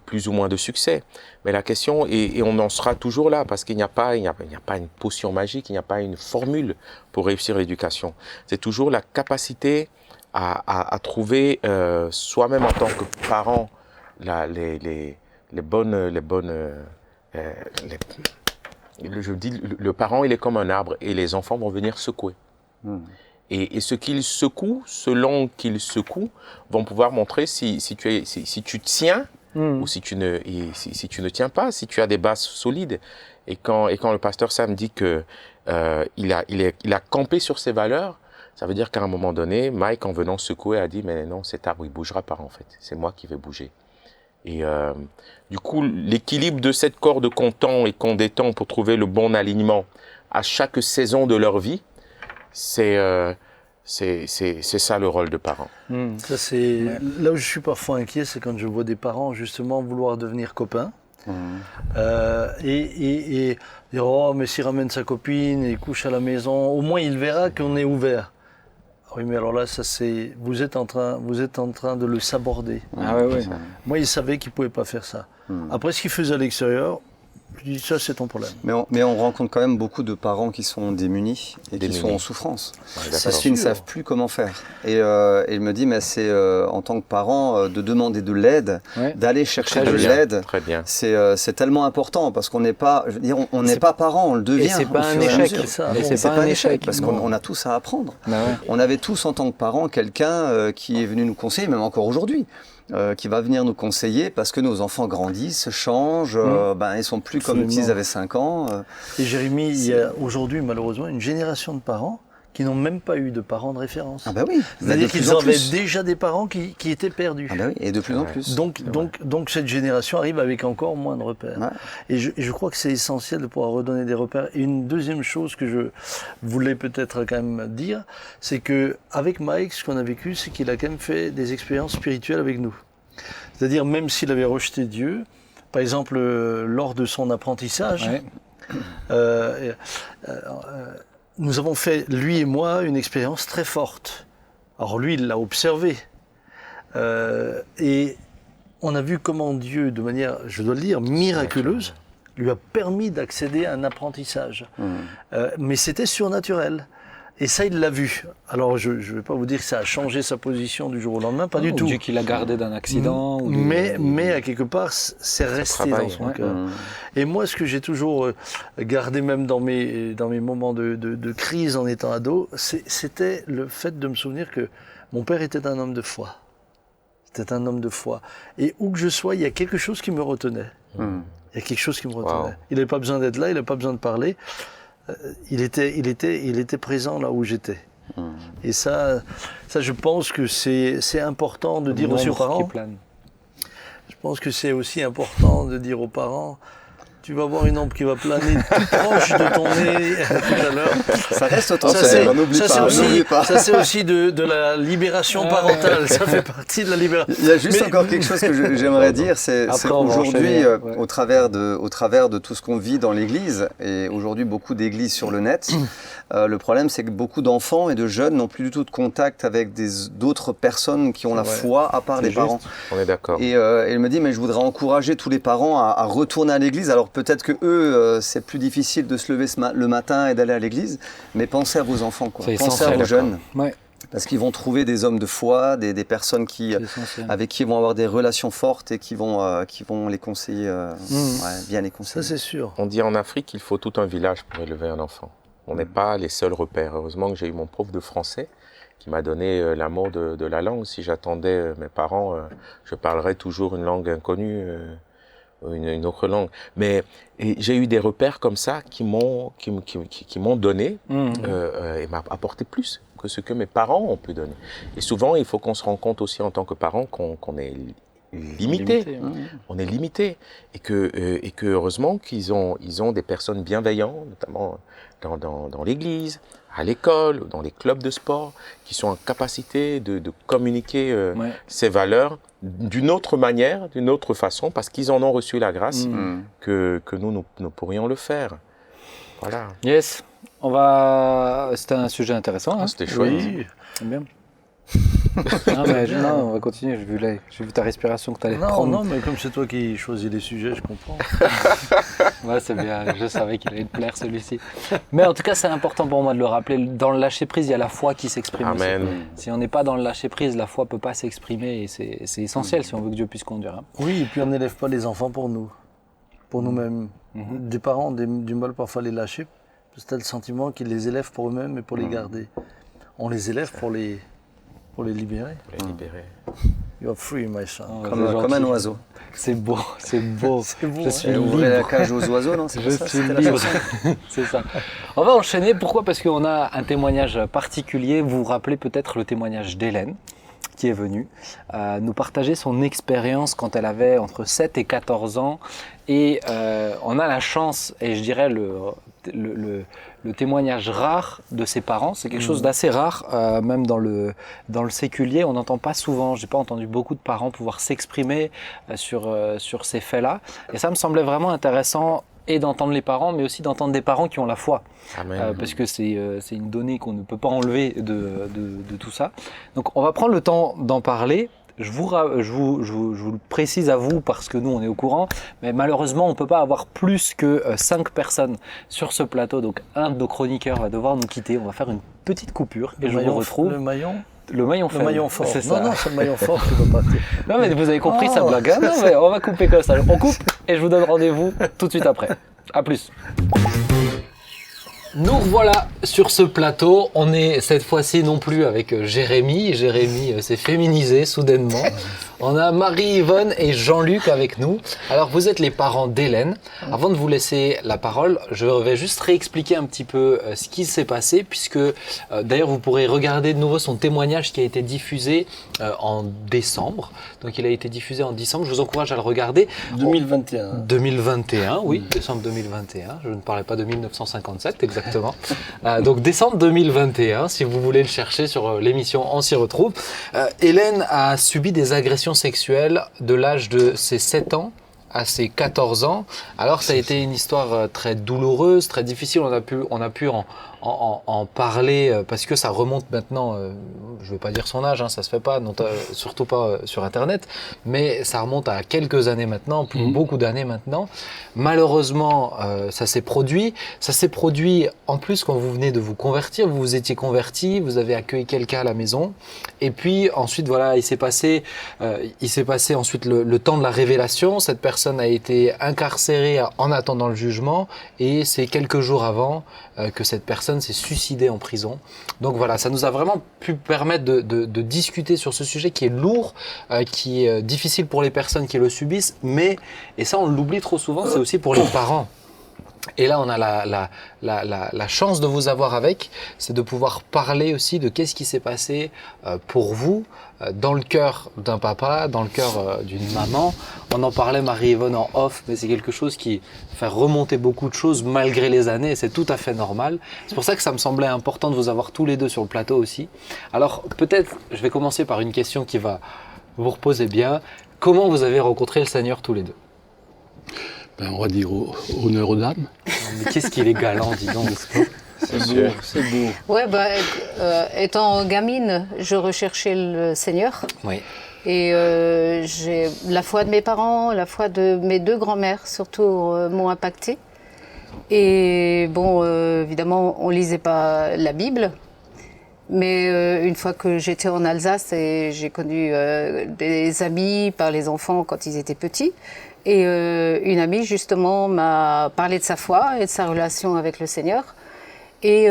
plus ou moins de succès. Mais la question, et on en sera toujours là, parce qu'il n'y a pas une potion magique, il n'y a pas une formule pour réussir l'éducation. C'est toujours la capacité à trouver soi-même en tant que parent les bonnes. Je dis, le parent, il est comme un arbre et les enfants vont venir secouer. Et ce qu'ils secouent, selon qu'ils secouent, vont pouvoir montrer si tu tiens ou si tu ne tiens pas, si tu as des bases solides. Et quand le pasteur Sam dit que il a campé sur ses valeurs, ça veut dire qu'à un moment donné, Mike, en venant secouer, a dit mais non, cet arbre il bougera pas en fait, c'est moi qui vais bouger. Et du coup, l'équilibre de cette corde qu'on tend et qu'on détend pour trouver le bon alignement à chaque saison de leur vie, c'est ça le rôle de parent. Ça, c'est là où je suis parfois inquiet, c'est quand je vois des parents justement vouloir devenir copains et dire oh mais s'il ramène sa copine et couche à la maison, au moins il verra qu'on est ouvert. Oui, mais alors là, ça c'est vous êtes en train de le saborder. Moi, il savait qu'il pouvait pas faire ça. Après, ce qu'il faisait à l'extérieur, je dis ça, c'est ton problème. Mais on rencontre quand même beaucoup de parents qui sont démunis et qui sont en souffrance. Parce qu'ils ne savent plus comment faire. Et il me dit, mais c'est en tant que parent de demander de l'aide, d'aller chercher de l'aide. Très bien. C'est tellement important parce qu'on n'est pas, je veux dire, on n'est pas parent, on le devient. Et c'est pas un échec. C'est pas un échec parce qu'on a tous à apprendre. On avait tous en tant que parents quelqu'un qui est venu nous conseiller, même encore aujourd'hui. Qui va venir nous conseiller parce que nos enfants grandissent, changent, ils sont plus comme s'ils avaient 5 ans. Et Jérémy, il y a aujourd'hui malheureusement une génération de parents qui n'ont même pas eu de parents de référence. Ah bah oui. C'est-à-dire De plus qu'ils en avaient plus. déjà des parents qui étaient perdus. Ah bah oui, et de plus en plus. Donc cette génération arrive avec encore moins de repères. Ouais. Et je crois que c'est essentiel de pouvoir redonner des repères. Et une deuxième chose que je voulais peut-être quand même dire, c'est que avec Mike, ce qu'on a vécu, c'est qu'il a quand même fait des expériences spirituelles avec nous. C'est-à-dire même s'il avait rejeté Dieu, par exemple lors de son apprentissage, nous avons fait, lui et moi, une expérience très forte. Alors lui, il l'a observé. Et on a vu comment Dieu, de manière, je dois le dire, miraculeuse, lui a permis d'accéder à un apprentissage. Mais c'était surnaturel. Et ça, il l'a vu. Alors, je ne vais pas vous dire que ça a changé sa position du jour au lendemain, pas du tout. Dieu qui l'a gardé d'un accident. Mais à quelque part, c'est resté dans son cœur. Et moi, ce que j'ai toujours gardé, même dans mes moments de crise en étant ado, c'était le fait de me souvenir que mon père était un homme de foi. C'était un homme de foi. Et où que je sois, il y a quelque chose qui me retenait. Il y a quelque chose qui me retenait. Wow. Il n'avait pas besoin d'être là, il n'avait pas besoin de parler. Il était présent là où j'étais. Et ça, je pense que c'est important de dire aussi aux parents. Je pense que c'est aussi important de dire aux parents, tu vas voir une ombre qui va planer tout proche de ton nez tout à l'heure. Ça reste authentique, n'oublie pas. Ça c'est aussi de la libération parentale, ça fait partie de la libération. Il y a juste encore quelque chose que j'aimerais dire, c'est aujourd'hui, au travers de tout ce qu'on vit dans l'Église, et aujourd'hui beaucoup d'églises sur le net, le problème c'est que beaucoup d'enfants et de jeunes n'ont plus du tout de contact avec d'autres personnes qui ont la foi à part les parents. On est d'accord. Et il me dit, mais je voudrais encourager tous les parents à retourner à l'église. Alors peut-être que eux, c'est plus difficile de se lever le matin et d'aller à l'église, mais pensez à vos enfants, quoi. Pensez à vos jeunes. Ouais. Parce qu'ils vont trouver des hommes de foi, des personnes avec qui ils vont avoir des relations fortes et qui vont les conseiller, bien les conseiller. Ça c'est sûr. On dit en Afrique qu'il faut tout un village pour élever un enfant. On n'est pas les seuls repères. Heureusement que j'ai eu mon prof de français qui m'a donné l'amour de la langue. Si j'attendais mes parents, je parlerais toujours une langue inconnue, une autre langue. Mais j'ai eu des repères comme ça qui m'ont donné et m'a apporté plus que ce que mes parents ont pu donner. Et souvent, il faut qu'on se rende compte aussi en tant que parents qu'on est limité. On est limité. Et que heureusement qu'ils ont des personnes bienveillantes, notamment dans l'église, à l'école, dans les clubs de sport, qui sont en capacité de communiquer ces valeurs d'une autre manière, d'une autre façon, parce qu'ils en ont reçu la grâce que nous pourrions le faire. Voilà. Yes. C'était un sujet intéressant. Hein. C'était chouette. Oui. C'est bien. Non, on va continuer. J'ai vu ta respiration que tu allais prendre. Non, mais comme c'est toi qui choisis les sujets, je comprends. Ouais, c'est bien. Je savais qu'il allait te plaire celui-ci. Mais en tout cas, c'est important pour moi de le rappeler. Dans le lâcher-prise, il y a la foi qui s'exprime. Amen. Aussi. Si on n'est pas dans le lâcher-prise, la foi ne peut pas s'exprimer. Et c'est essentiel si on veut que Dieu puisse conduire. Hein. Oui, et puis on n'élève pas les enfants pour nous, pour nous-mêmes. Des parents ont du mal parfois à les lâcher, parce que tu as le sentiment qu'ils les élèvent pour eux-mêmes et pour les garder. On les élève pour les libérer. Pour les libérer. You are free, my son. Comme un oiseau. C'est beau, c'est beau. C'est beau, Je hein. suis Et libre. ouvrir la cage aux oiseaux, non? Je suis libre. C'est ça. On va enchaîner. Pourquoi? Parce qu'on a un témoignage particulier. Vous vous rappelez peut-être le témoignage d'Hélène, qui est venue nous partager son expérience quand elle avait entre 7 et 14 ans. Et on a la chance, et je dirais le témoignage rare de ses parents, c'est quelque chose d'assez rare, même dans le séculier, on n'entend pas souvent, j'ai pas entendu beaucoup de parents pouvoir s'exprimer sur ces faits-là, et ça me semblait vraiment intéressant, et d'entendre les parents, mais aussi d'entendre des parents qui ont la foi, parce que c'est une donnée qu'on ne peut pas enlever de tout ça. Donc on va prendre le temps d'en parler. Je vous le précise à vous parce que nous on est au courant, mais malheureusement on ne peut pas avoir plus que 5 personnes sur ce plateau, donc un de nos chroniqueurs va devoir nous quitter, on va faire une petite coupure et je vous retrouve. Le maillon faible. Le maillon fort. C'est ça. Non, c'est le maillon fort qui ne peut pas. Non mais vous avez compris sa blague, hein. Non, mais on va couper comme ça, on coupe et je vous donne rendez-vous tout de suite après. À plus. Nous revoilà sur ce plateau. On est cette fois-ci non plus avec Jérémy. Jérémy s'est féminisé soudainement. On a Marie-Yvonne et Jean-Luc avec nous. Alors, vous êtes les parents d'Hélène. Avant de vous laisser la parole, je vais juste réexpliquer un petit peu ce qui s'est passé, puisque d'ailleurs, vous pourrez regarder de nouveau son témoignage qui a été diffusé en décembre. Donc, il a été diffusé en décembre. Je vous encourage à le regarder. 2021. 2021, oui, décembre 2021. Je ne parlais pas de 1957, exactement. Donc, décembre 2021, si vous voulez le chercher sur l'émission On s'y retrouve. Hélène a subi des agressions sexuelles de l'âge de ses 7 ans à ses 14 ans. Alors, ça a été une histoire très douloureuse, très difficile. On a pu en parler parce que ça remonte maintenant, je ne vais pas dire son âge, hein, ça se fait pas, surtout pas sur Internet, mais ça remonte à quelques années maintenant, beaucoup d'années maintenant. Malheureusement, ça s'est produit. Ça s'est produit en plus quand vous venez de vous convertir, vous vous étiez converti, vous avez accueilli quelqu'un à la maison, et puis ensuite, voilà, il s'est passé ensuite le temps de la révélation. Cette personne a été incarcérée en attendant le jugement, et c'est quelques jours avant que cette personne s'est suicidée en prison. Donc voilà, ça nous a vraiment pu permettre de discuter sur ce sujet qui est lourd, qui est difficile pour les personnes qui le subissent, mais, et ça on l'oublie trop souvent, c'est aussi pour les parents. Et là, on a la chance de vous avoir avec, c'est de pouvoir parler aussi de qu'est-ce qui s'est passé pour vous, dans le cœur d'un papa, dans le cœur d'une maman. On en parlait, Marie-Yvonne, en off, mais c'est quelque chose qui fait remonter beaucoup de choses malgré les années, et c'est tout à fait normal. C'est pour ça que ça me semblait important de vous avoir tous les deux sur le plateau aussi. Alors, peut-être, je vais commencer par une question qui va vous reposer bien. Comment vous avez rencontré le Seigneur tous les deux ? Ben, on va dire honneur aux dames. Mais qu'est-ce qu'il est galant, dis donc. C'est beau, c'est beau. Ouais, étant gamine, je recherchais le Seigneur. Oui. Et j'ai la foi de mes parents, la foi de mes deux grands-mères, surtout, m'ont impactée. Et bon, évidemment, on lisait pas la Bible. Mais une fois que j'étais en Alsace, et j'ai connu des amis par les enfants quand ils étaient petits. Et une amie, justement, m'a parlé de sa foi et de sa relation avec le Seigneur. Et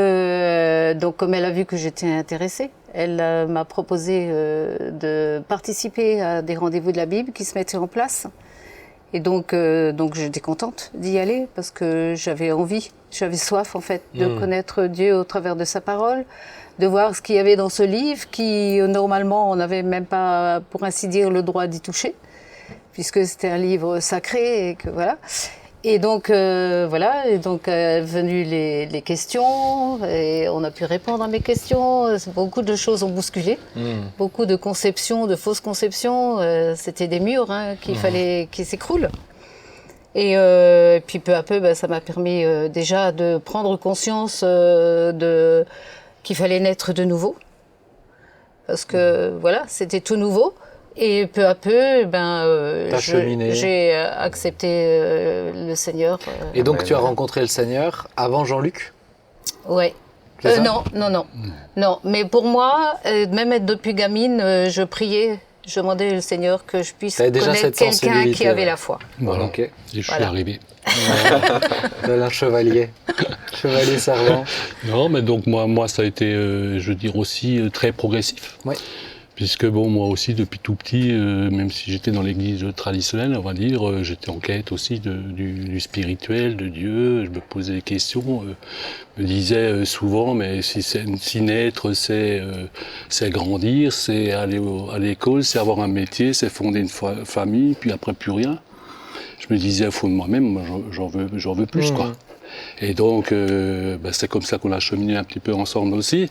donc, comme elle a vu que j'étais intéressée, elle m'a proposé de participer à des rendez-vous de la Bible qui se mettaient en place. Et donc j'étais contente d'y aller parce que j'avais envie, j'avais soif, en fait, de connaître Dieu au travers de sa parole, de voir ce qu'il y avait dans ce livre qui, normalement, on n'avait même pas, pour ainsi dire, le droit d'y toucher, puisque c'était un livre sacré et que voilà. Et donc voilà, et donc venues les questions et on a pu répondre à mes questions. Beaucoup de choses ont bousculé, beaucoup de conceptions, de fausses conceptions. C'était des murs qu'il fallait qu'ils s'écroulent. Et puis peu à peu, ça m'a permis déjà de prendre conscience qu'il fallait naître de nouveau, parce que voilà, c'était tout nouveau. Et peu à peu, j'ai accepté le Seigneur. Et donc tu as rencontré le Seigneur avant Jean-Luc ? Ouais. Non. Mais pour moi, même depuis gamine, je priais, je demandais au Seigneur que je puisse connaître quelqu'un qui avait la foi. Voilà. Okay. Et je suis arrivé. Tel un chevalier servant. Non, mais donc moi ça a été, je veux dire aussi très progressif. Oui. Puisque bon, moi aussi, depuis tout petit, même si j'étais dans l'église traditionnelle, on va dire, j'étais en quête aussi du spirituel, de Dieu. Je me posais des questions. Je me disais souvent, mais si naître, c'est grandir, c'est aller à l'école, c'est avoir un métier, c'est fonder une famille, puis après plus rien. Je me disais au fond de moi-même, j'en veux plus, quoi. Et donc, c'est comme ça qu'on a cheminé un petit peu ensemble aussi.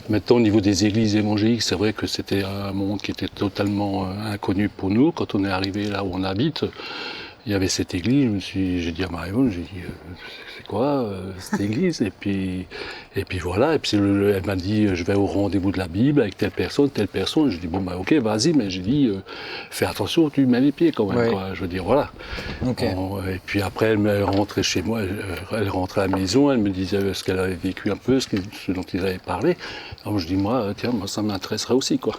Maintenant, au niveau des églises évangéliques, c'est vrai que c'était un monde qui était totalement inconnu pour nous. Quand on est arrivé là où on habite, il y avait cette église. J'ai dit à Marie-Yvonne, c'est quoi cette église ? Et puis voilà. Et puis elle m'a dit, je vais au rendez-vous de la Bible avec telle personne. Je dis bon ok, vas-y. Mais j'ai dit, fais attention, tu mets les pieds quand même. Quoi. Je veux dire voilà. Okay. Et puis après, elle rentrait chez moi. Elle rentrait à la maison. Elle me disait ce qu'elle avait vécu un peu, ce dont ils avaient parlé. Alors je dis moi ça m'intéresserait aussi quoi.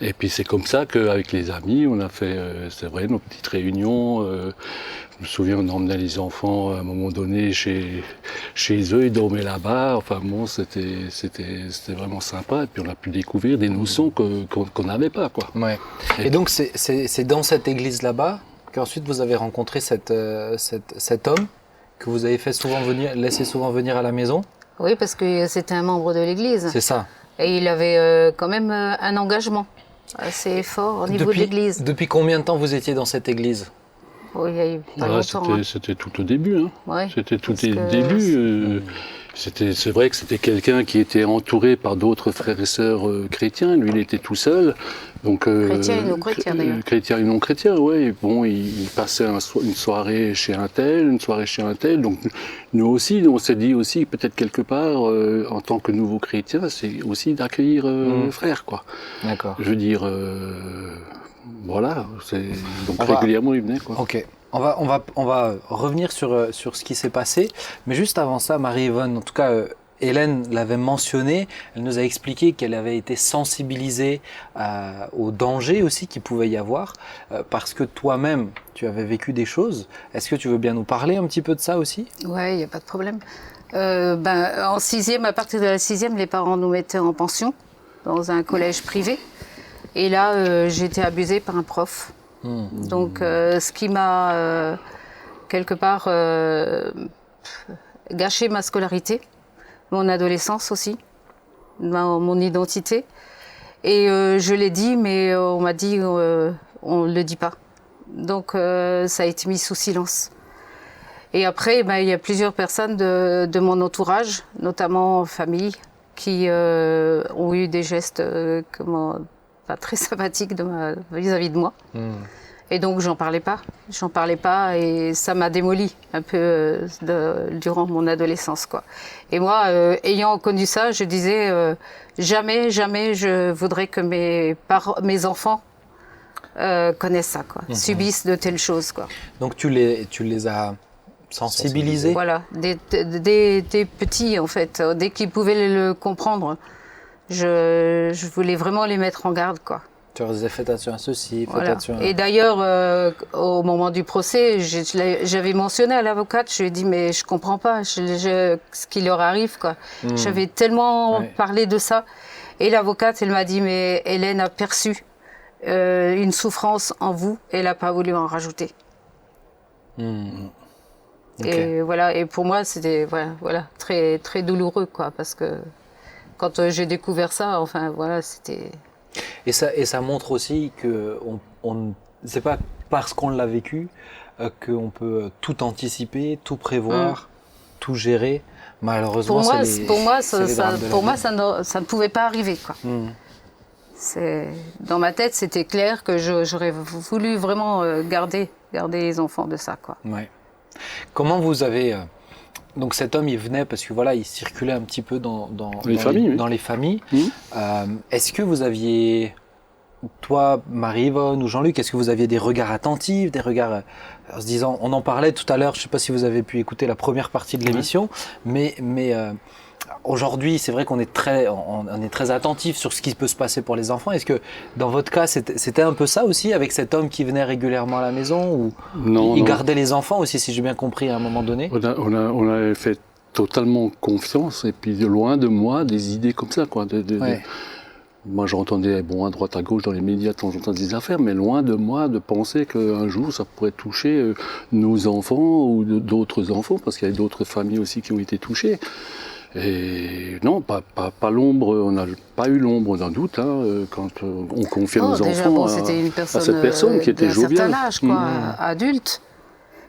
Et puis c'est comme ça qu'avec les amis, on a fait, c'est vrai, nos petites réunions Je me souviens, on emmenait les enfants à un moment donné chez eux, ils dormaient là-bas. Enfin bon, c'était vraiment sympa. Et puis on a pu découvrir des notions qu'on n'avait pas, quoi. Ouais. Et donc c'est dans cette église là-bas qu'ensuite vous avez rencontré cet homme que vous avez laissé souvent venir à la maison. Oui, parce que c'était un membre de l'église. C'est ça. Et il avait quand même un engagement assez fort au niveau de l'église. Depuis combien de temps vous étiez dans cette église? Oui, il y a eu pas longtemps. C'était tout au début. Hein. Ouais, c'était tout au début. C'est vrai que c'était quelqu'un qui était entouré par d'autres frères et sœurs chrétiens. Lui, il était tout seul. Donc, chrétien et non chrétien, d'ailleurs. Chrétien et non chrétien, oui. Bon, il passait une soirée chez un tel, une soirée chez un tel. Donc, nous aussi, on s'est dit aussi, peut-être quelque part, en tant que nouveaux chrétiens, c'est aussi d'accueillir le frère, quoi. D'accord. Je veux dire, voilà. Donc, régulièrement, il venait, quoi. Ok. On va revenir sur ce qui s'est passé. Mais juste avant ça, Marie-Yvonne, en tout cas, Hélène l'avait mentionné, elle nous a expliqué qu'elle avait été sensibilisée au danger aussi qu'il pouvait y avoir, parce que toi-même, tu avais vécu des choses. Est-ce que tu veux bien nous parler un petit peu de ça aussi? Oui, il n'y a pas de problème. En sixième, à partir de la sixième, les parents nous mettaient en pension dans un collège privé. Et là, j'ai été abusée par un prof. Donc, ce qui m'a quelque part gâché ma scolarité, mon adolescence aussi, mon identité. Et je l'ai dit, mais on m'a dit on ne le dit pas. Donc, ça a été mis sous silence. Et après, il y a plusieurs personnes de mon entourage, notamment famille, qui ont eu des gestes pas très sympathiques vis-à-vis de moi. Et donc, j'en parlais pas et ça m'a démoli un peu durant mon adolescence, quoi. Et moi, ayant connu ça, je disais jamais je voudrais que mes enfants connaissent ça, quoi, subissent de telles choses, quoi. Donc, tu les as sensibilisés? Voilà, des petits, en fait, dès qu'ils pouvaient le comprendre, je voulais vraiment les mettre en garde, quoi. Tu leur disais, faites attention à ceci, faites Voilà. attention à... Et d'ailleurs, au moment du procès, j'avais mentionné à l'avocate, je lui ai dit, mais je comprends pas ce qui leur arrive, quoi. J'avais tellement parlé de ça. Et l'avocate, elle m'a dit, mais Hélène a perçu une souffrance en vous, et elle n'a pas voulu en rajouter. Et voilà. Et pour moi, c'était très, très douloureux, quoi, parce que quand j'ai découvert ça, enfin, voilà, c'était... Et ça montre aussi que c'est pas parce qu'on l'a vécu qu'on peut tout anticiper, tout prévoir, tout gérer. Malheureusement, pour moi, ça ne pouvait pas arriver, quoi. Dans ma tête, c'était clair que j'aurais voulu vraiment garder les enfants de ça, quoi. Ouais. Comment vous avez... Donc cet homme, il venait parce que voilà, il circulait un petit peu dans les familles. Est-ce que vous aviez, toi, Marie-Yvonne ou Jean-Luc, est-ce que vous aviez des regards attentifs, des regards en se disant, on en parlait tout à l'heure, je ne sais pas si vous avez pu écouter la première partie de l'émission, mais aujourd'hui, c'est vrai qu'on est très attentif sur ce qui peut se passer pour les enfants. Est-ce que dans votre cas, c'était un peu ça aussi, avec cet homme qui venait régulièrement à la maison, ou il gardait les enfants aussi, si j'ai bien compris, à un moment donné? On avait fait totalement confiance, et puis de loin de moi, des idées comme ça, quoi. Moi, j'entendais, à droite, à gauche, dans les médias, de temps en temps, des affaires, mais loin de moi de penser qu'un jour, ça pourrait toucher nos enfants ou d'autres enfants, parce qu'il y a d'autres familles aussi qui ont été touchées. Et non, pas l'ombre, on n'a pas eu l'ombre d'un doute quand on confiait nos enfants c'était une personne, à cette personne qui était joviale. D'un certain âge, quoi, adulte,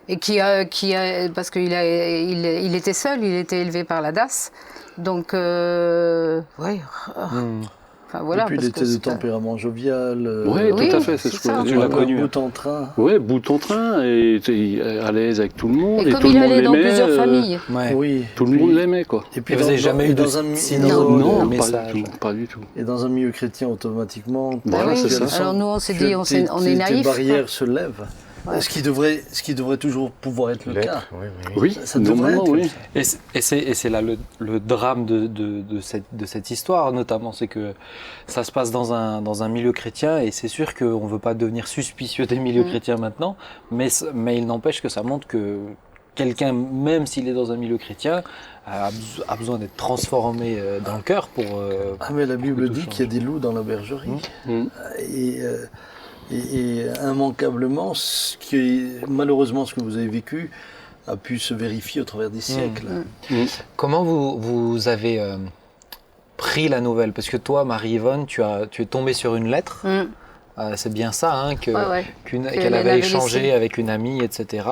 et qui parce qu'il était seul, il était élevé par la DAS, donc Enfin, voilà, et puis il était de tempérament jovial. Oui, tout à fait, c'est ce que tu l'as connu. Bout en train. Oui, bout en train, et à l'aise avec tout le monde. Et comme il allait dans plusieurs familles. Oui. Tout le monde l'aimait, quoi. Et puis vous n'avez jamais eu de signaux, non, message? pas du tout. Et dans un milieu chrétien, automatiquement, voilà, c'est ça. Alors nous, on s'est dit, on est naïfs. Les barrières se lèvent. Ouais. Ce qui devrait toujours pouvoir être le cas. Oui, Ça devrait normalement, être oui. comme ça. Et c'est là le drame de cette histoire, notamment, c'est que ça se passe dans un milieu chrétien, et c'est sûr qu'on ne veut pas devenir suspicieux des milieux chrétiens maintenant, mais il n'empêche que ça montre que quelqu'un, même s'il est dans un milieu chrétien, a besoin d'être transformé dans le cœur pour... Ah mais la Bible tout dit qu'il y a des loups dans la bergerie. Et immanquablement, malheureusement ce que vous avez vécu a pu se vérifier au travers des siècles. Comment vous avez pris la nouvelle? Parce que toi, Marie-Yvonne, tu es tombée sur une lettre. C'est bien ça, hein, qu'elle avait échangé avec une amie, etc.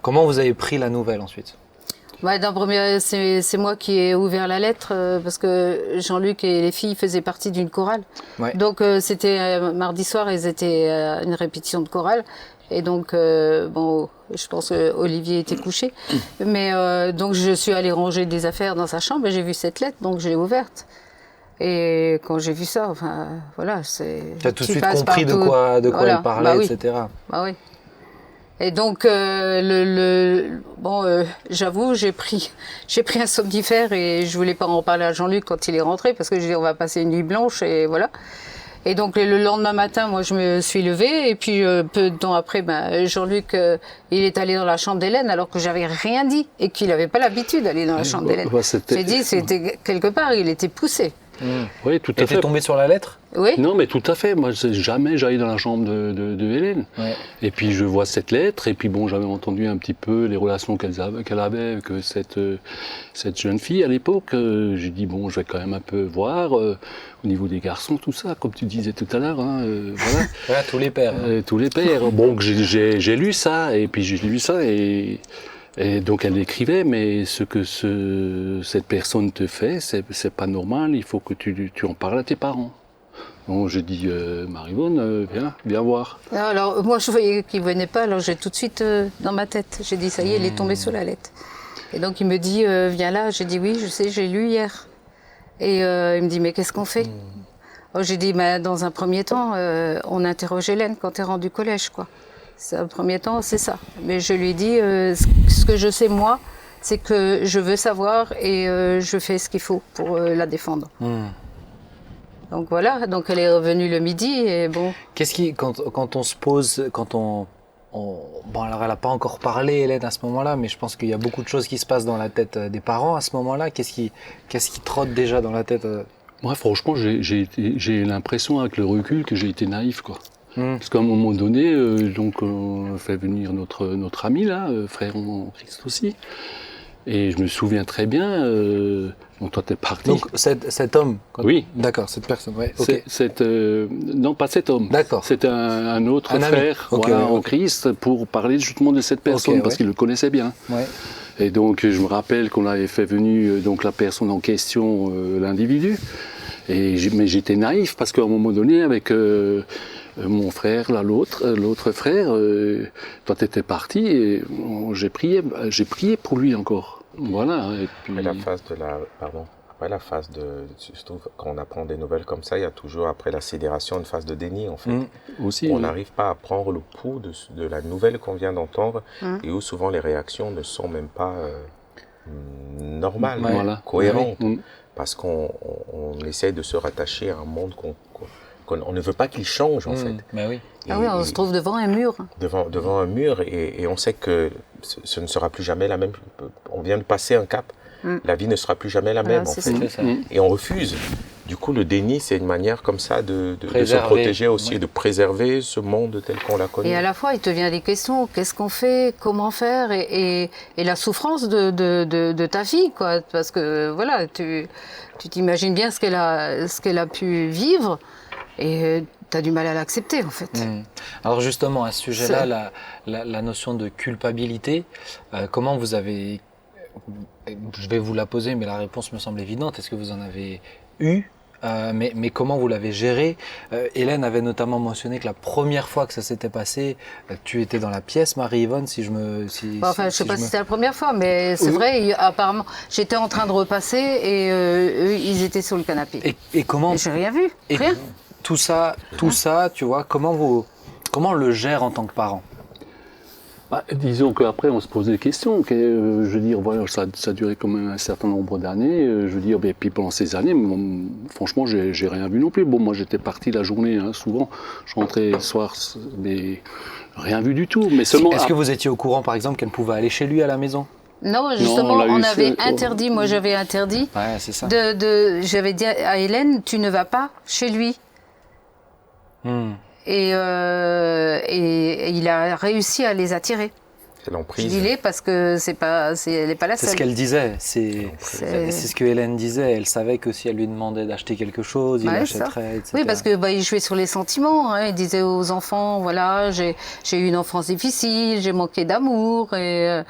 Comment vous avez pris la nouvelle ensuite? D'un premier, c'est moi qui ai ouvert la lettre parce que Jean-Luc et les filles faisaient partie d'une chorale. Ouais. Donc c'était mardi soir, ils étaient à une répétition de chorale. Et donc, je pense que Olivier était couché. Mais donc je suis allée ranger des affaires dans sa chambre et j'ai vu cette lettre, donc je l'ai ouverte. Et quand j'ai vu ça, voilà, c'est... Tu as tout de suite compris de quoi elle parlait, etc. Bah oui. Et donc, j'avoue, j'ai pris un somnifère et je voulais pas en parler à Jean-Luc quand il est rentré parce que je dis on va passer une nuit blanche et voilà. Et donc le lendemain matin, moi je me suis levée et puis peu de temps après, Jean-Luc il est allé dans la chambre d'Hélène alors que j'avais rien dit et qu'il n'avait pas l'habitude d'aller dans la chambre d'Hélène. J'ai dit c'était quelque part, il était poussé. Oui, tout à fait. Et t'es tombé sur la lettre? Oui. Non, mais tout à fait. Moi, jamais j'allais dans la chambre de Hélène. Ouais. Et puis, je vois cette lettre. Et puis, bon, j'avais entendu un petit peu les relations qu'elle avait avec cette jeune fille à l'époque. J'ai dit, bon, je vais quand même un peu voir au niveau des garçons, tout ça, comme tu disais tout à l'heure. Hein, voilà. Voilà, tous les pères. Tous les pères. Bon, j'ai lu ça. Et puis, j'ai lu ça et donc elle écrivait, mais ce que cette personne te fait, c'est pas normal, il faut que tu en parles à tes parents. Donc je dis, Marie-Yvonne, viens voir. Alors moi je voyais qu'il venait pas, alors j'ai tout de suite dans ma tête, j'ai dit ça y est, il est tombé sous la lettre. Et donc il me dit, viens là, j'ai dit oui, je sais, j'ai lu hier. Et il me dit, mais qu'est-ce qu'on fait? Alors, j'ai dit, dans un premier temps, on interroge Hélène quand elle rentre du collège, quoi. Un premier temps, c'est ça. Mais je lui ai dit, ce que je sais moi, c'est que je veux savoir et je fais ce qu'il faut pour la défendre. Donc voilà, donc elle est revenue le midi et bon. Qu'est-ce qui, quand on se pose, bon, alors elle n'a pas encore parlé, Hélène, à ce moment-là, mais je pense qu'il y a beaucoup de choses qui se passent dans la tête des parents à ce moment-là. Qu'est-ce qui trotte déjà dans la tête? Moi, franchement, j'ai l'impression avec le recul que j'ai été naïf, quoi. Parce qu'à un moment donné, on fait venir notre ami là, frère en Christ aussi, et je me souviens très bien. Toi, t'es parti. Donc cet homme. Oui. D'accord, cette personne. Ouais. Ok. Non, pas cet homme. D'accord. C'est un autre frère en Christ pour parler justement de cette personne parce qu'il le connaissait bien. Ouais. Et donc je me rappelle qu'on avait fait venir donc la personne en question, l'individu. Mais j'étais naïf parce qu'à un moment donné avec mon frère, là, l'autre frère, toi t'étais parti et j'ai prié pour lui encore. Voilà. Et puis... Après la phase surtout quand on apprend des nouvelles comme ça, il y a toujours après la sidération une phase de déni en fait. Aussi. On n'arrive pas à prendre le pouls de la nouvelle qu'on vient d'entendre et où souvent les réactions ne sont même pas normales, cohérentes, parce qu'on essaye de se rattacher à un monde qu'on ne veut pas qu'il change en fait. Bah oui. On se trouve devant un mur. Devant un mur et on sait que ce ne sera plus jamais la même. On vient de passer un cap. La vie ne sera plus jamais la même en fait. Et on refuse. Du coup, le déni, c'est une manière comme ça de se protéger aussi, de préserver ce monde tel qu'on l'a connu. Et à la fois, il te vient des questions, qu'est-ce qu'on fait, comment faire, et la souffrance de ta fille, quoi. Parce que voilà, tu t'imagines bien ce qu'elle a pu vivre, et tu as du mal à l'accepter, en fait. Alors justement, à ce sujet-là, la notion de culpabilité, comment vous avez... Je vais vous la poser, mais la réponse me semble évidente. Est-ce que vous en avez eu mais comment vous l'avez géré? Hélène avait notamment mentionné que la première fois que ça s'était passé, tu étais dans la pièce, Marie-Yvonne, je ne sais pas si c'était la première fois, mais c'est vrai, apparemment, j'étais en train de repasser et eux, ils étaient sur le canapé. Et comment... J'ai rien vu, rien. Tout ça, tu vois, comment on le gère en tant que parent? Disons qu'après, on se pose des questions. Je veux dire, voilà, ça a duré quand même un certain nombre d'années. Je veux dire, et puis pendant ces années, franchement, j'ai rien vu non plus. Bon, moi, j'étais parti la journée, hein, souvent. Je rentrais le soir, mais rien vu du tout. Mais seulement. Est-ce que vous étiez au courant, par exemple, qu'elle pouvait aller chez lui à la maison? Non, justement, on avait interdit, moi j'avais interdit. Ouais, c'est ça. J'avais dit à Hélène, tu ne vas pas chez lui. Et il a réussi à les attirer. C'est l'emprise. Je dis-les parce que elle n'est pas la seule. C'est ce qu'elle disait. C'est ce que Hélène disait. Elle savait que si elle lui demandait d'acheter quelque chose, il achèterait, etc. Oui, parce que il jouait sur les sentiments. Hein. Il disait aux enfants, voilà, j'ai eu une enfance difficile, j'ai manqué d'amour et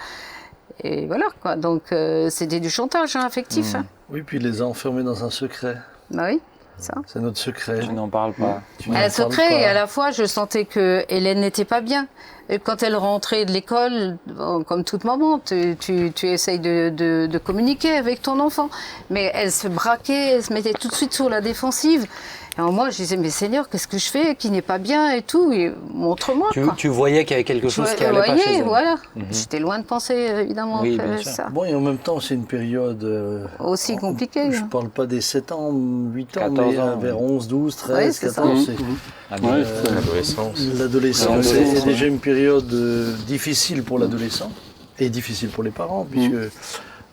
voilà quoi. Donc c'était du chantage affectif. Hein. Oui, puis il les a enfermés dans un secret. Bah oui. Ça. C'est notre secret. Tu n'en parles pas. Un secret, et à la fois, je sentais que Hélène n'était pas bien. Et quand elle rentrait de l'école, comme toute maman, tu essayes de communiquer avec ton enfant. Mais elle se braquait, elle se mettait tout de suite sur la défensive. Et moi, je disais, mais Seigneur, qu'est-ce que je fais qui n'est pas bien et tout, et montre-moi. Tu voyais qu'il y avait quelque chose qui allait pas chez elle. Voilà. J'étais loin de penser, évidemment, ça. Bon, et en même temps, c'est une période... aussi compliquée. Je ne parle pas des 7 ans, 8 ans, 14 mais ans, vers 11, 12, 13, ouais, 14. L'adolescence. L'adolescence, c'est déjà une période difficile pour l'adolescent et difficile pour les parents, puisque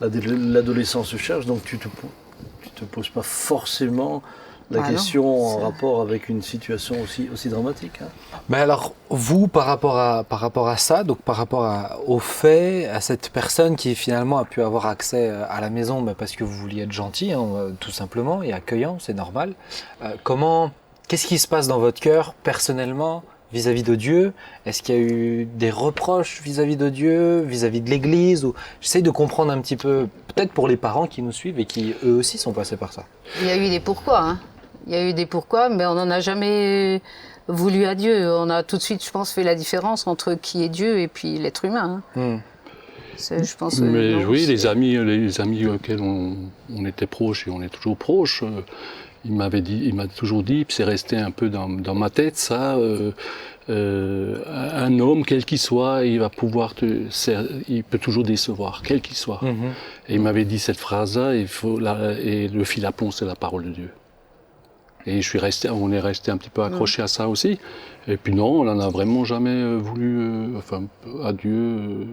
l'adolescence se cherche, donc tu te poses pas forcément la question en rapport avec une situation aussi dramatique. Hein. Mais alors, vous, par rapport à ça, donc par rapport au fait, à cette personne qui finalement a pu avoir accès à la maison parce que vous vouliez être gentil, hein, tout simplement, et accueillant, c'est normal. Qu'est-ce qui se passe dans votre cœur, personnellement, vis-à-vis de Dieu? Est-ce qu'il y a eu des reproches vis-à-vis de Dieu, vis-à-vis de l'Église? J'essaie de comprendre un petit peu, peut-être pour les parents qui nous suivent et qui, eux aussi, sont passés par ça. Il y a eu des pourquoi, hein. Il y a eu des pourquoi, mais on n'en a jamais voulu à Dieu. On a tout de suite, je pense, fait la différence entre qui est Dieu et puis l'être humain. Hein. Je pense, mais oui, les amis auxquels on était proches et on est toujours proches, il m'a toujours dit, puis c'est resté un peu dans ma tête, ça, un homme, quel qu'il soit, il peut toujours décevoir, quel qu'il soit. Et il m'avait dit cette phrase-là, et le fil à plomb, c'est la parole de Dieu. Et on est resté un petit peu accroché à ça aussi. Et puis non, on n'en a vraiment jamais voulu, à Dieu.